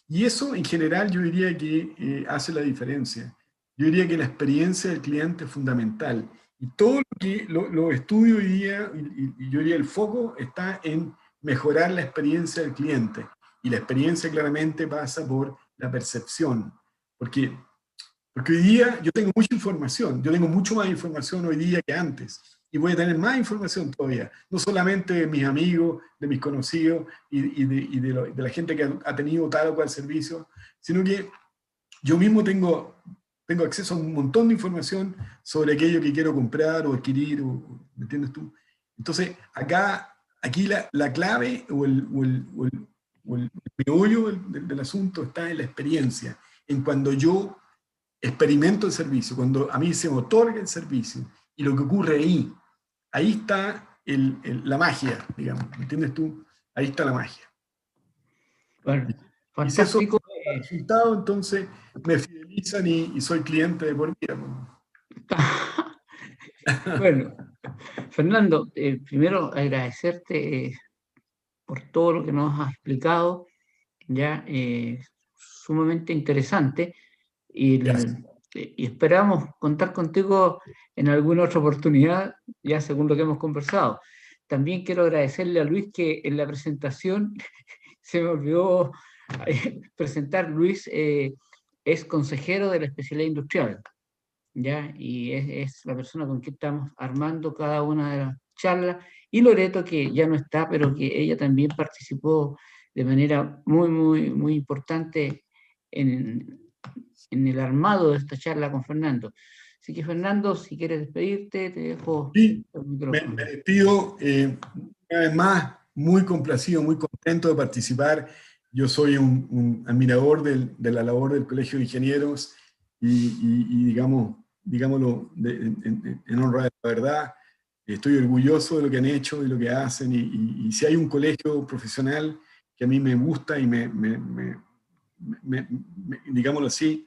E: y eso en general yo diría que hace la diferencia. Yo diría que la experiencia del cliente es fundamental, y todo lo que lo estudio hoy día, y yo diría el foco está en mejorar la experiencia del cliente, y la experiencia claramente pasa por la percepción, porque hoy día yo tengo mucha información, yo tengo mucho más información hoy día que antes, y voy a tener más información todavía, no solamente de mis amigos, de mis conocidos y de la gente que ha tenido tal o cual servicio, sino que yo mismo tengo acceso a un montón de información sobre aquello que quiero comprar o adquirir, ¿me entiendes tú? Entonces, aquí la clave o el meollo del asunto está en la experiencia, en cuando yo experimento el servicio, cuando a mí se me otorga el servicio y lo que ocurre ahí está la magia, digamos, ¿me entiendes tú? Ahí está la magia.
D: Bueno,
E: y si eso
D: fantástico.
E: da resultado, entonces me fidelizan y soy cliente de por vida.
D: Bueno, Fernando, primero agradecerte por todo lo que nos has explicado, ya sumamente interesante, y esperamos contar contigo en alguna otra oportunidad, ya según lo que hemos conversado. También quiero agradecerle a Luis que en la presentación se me olvidó presentar. Luis es consejero de la especialidad industrial, ¿ya? Y es la persona con quien estamos armando cada una de las charlas, y Loreto, que ya no está, pero que ella también participó de manera muy, muy, muy importante en el armado de esta charla con Fernando. Así que, Fernando, si quieres despedirte, te dejo
E: el
D: micrófono.
E: Me despido, una vez más, muy complacido, muy contento de participar. Yo soy un admirador de la labor del Colegio de Ingenieros y digámoslo en honra de la verdad, estoy orgulloso de lo que han hecho y lo que hacen, y si hay un colegio profesional que a mí me gusta y digámoslo así,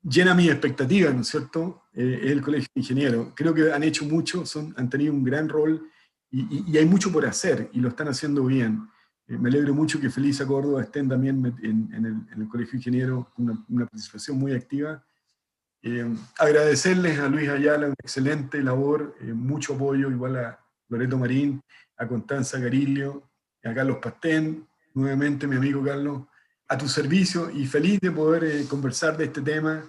E: llena mis expectativas, ¿no es cierto? Es el Colegio de Ingenieros. Creo que han hecho mucho, han tenido un gran rol y hay mucho por hacer y lo están haciendo bien. Me alegro mucho que Felisa Córdoba estén también en el Colegio de Ingenieros, una participación muy activa. Agradecerles a Luis Ayala, una excelente labor, mucho apoyo, igual a Loreto Marín, a Constanza Garillo, a Carlos Pastén, nuevamente mi amigo Carlos, a tu servicio, y feliz de poder conversar de este tema,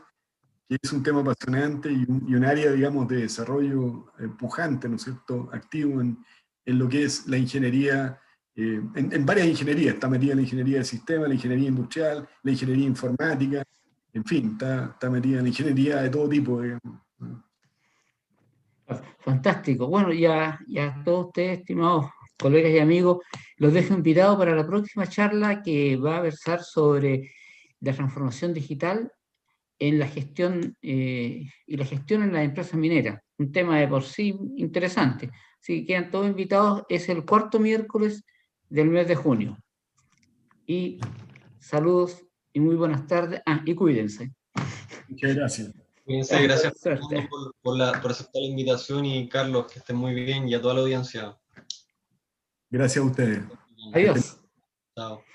E: que es un tema apasionante y un área, digamos, de desarrollo pujante, ¿no es cierto?, activo en lo que es la ingeniería, en varias ingenierías. Está metida la ingeniería de sistema, la ingeniería industrial, la ingeniería informática, en fin, está metida en la ingeniería de todo tipo, digamos.
D: Fantástico. Bueno, ya todos ustedes, estimados colegas y amigos, los dejo invitados para la próxima charla que va a versar sobre la transformación digital en la gestión y la gestión en las empresas mineras. Un tema de por sí interesante. Así que quedan todos invitados. Es el 4º miércoles del mes de junio. Y saludos y muy buenas tardes. Y cuídense.
E: Muchas gracias.
B: Cuídense, gracias
D: Suerte.
B: por aceptar la invitación y Carlos, que estén muy bien y a toda la audiencia.
E: Gracias a ustedes.
D: Adiós.
B: Chao.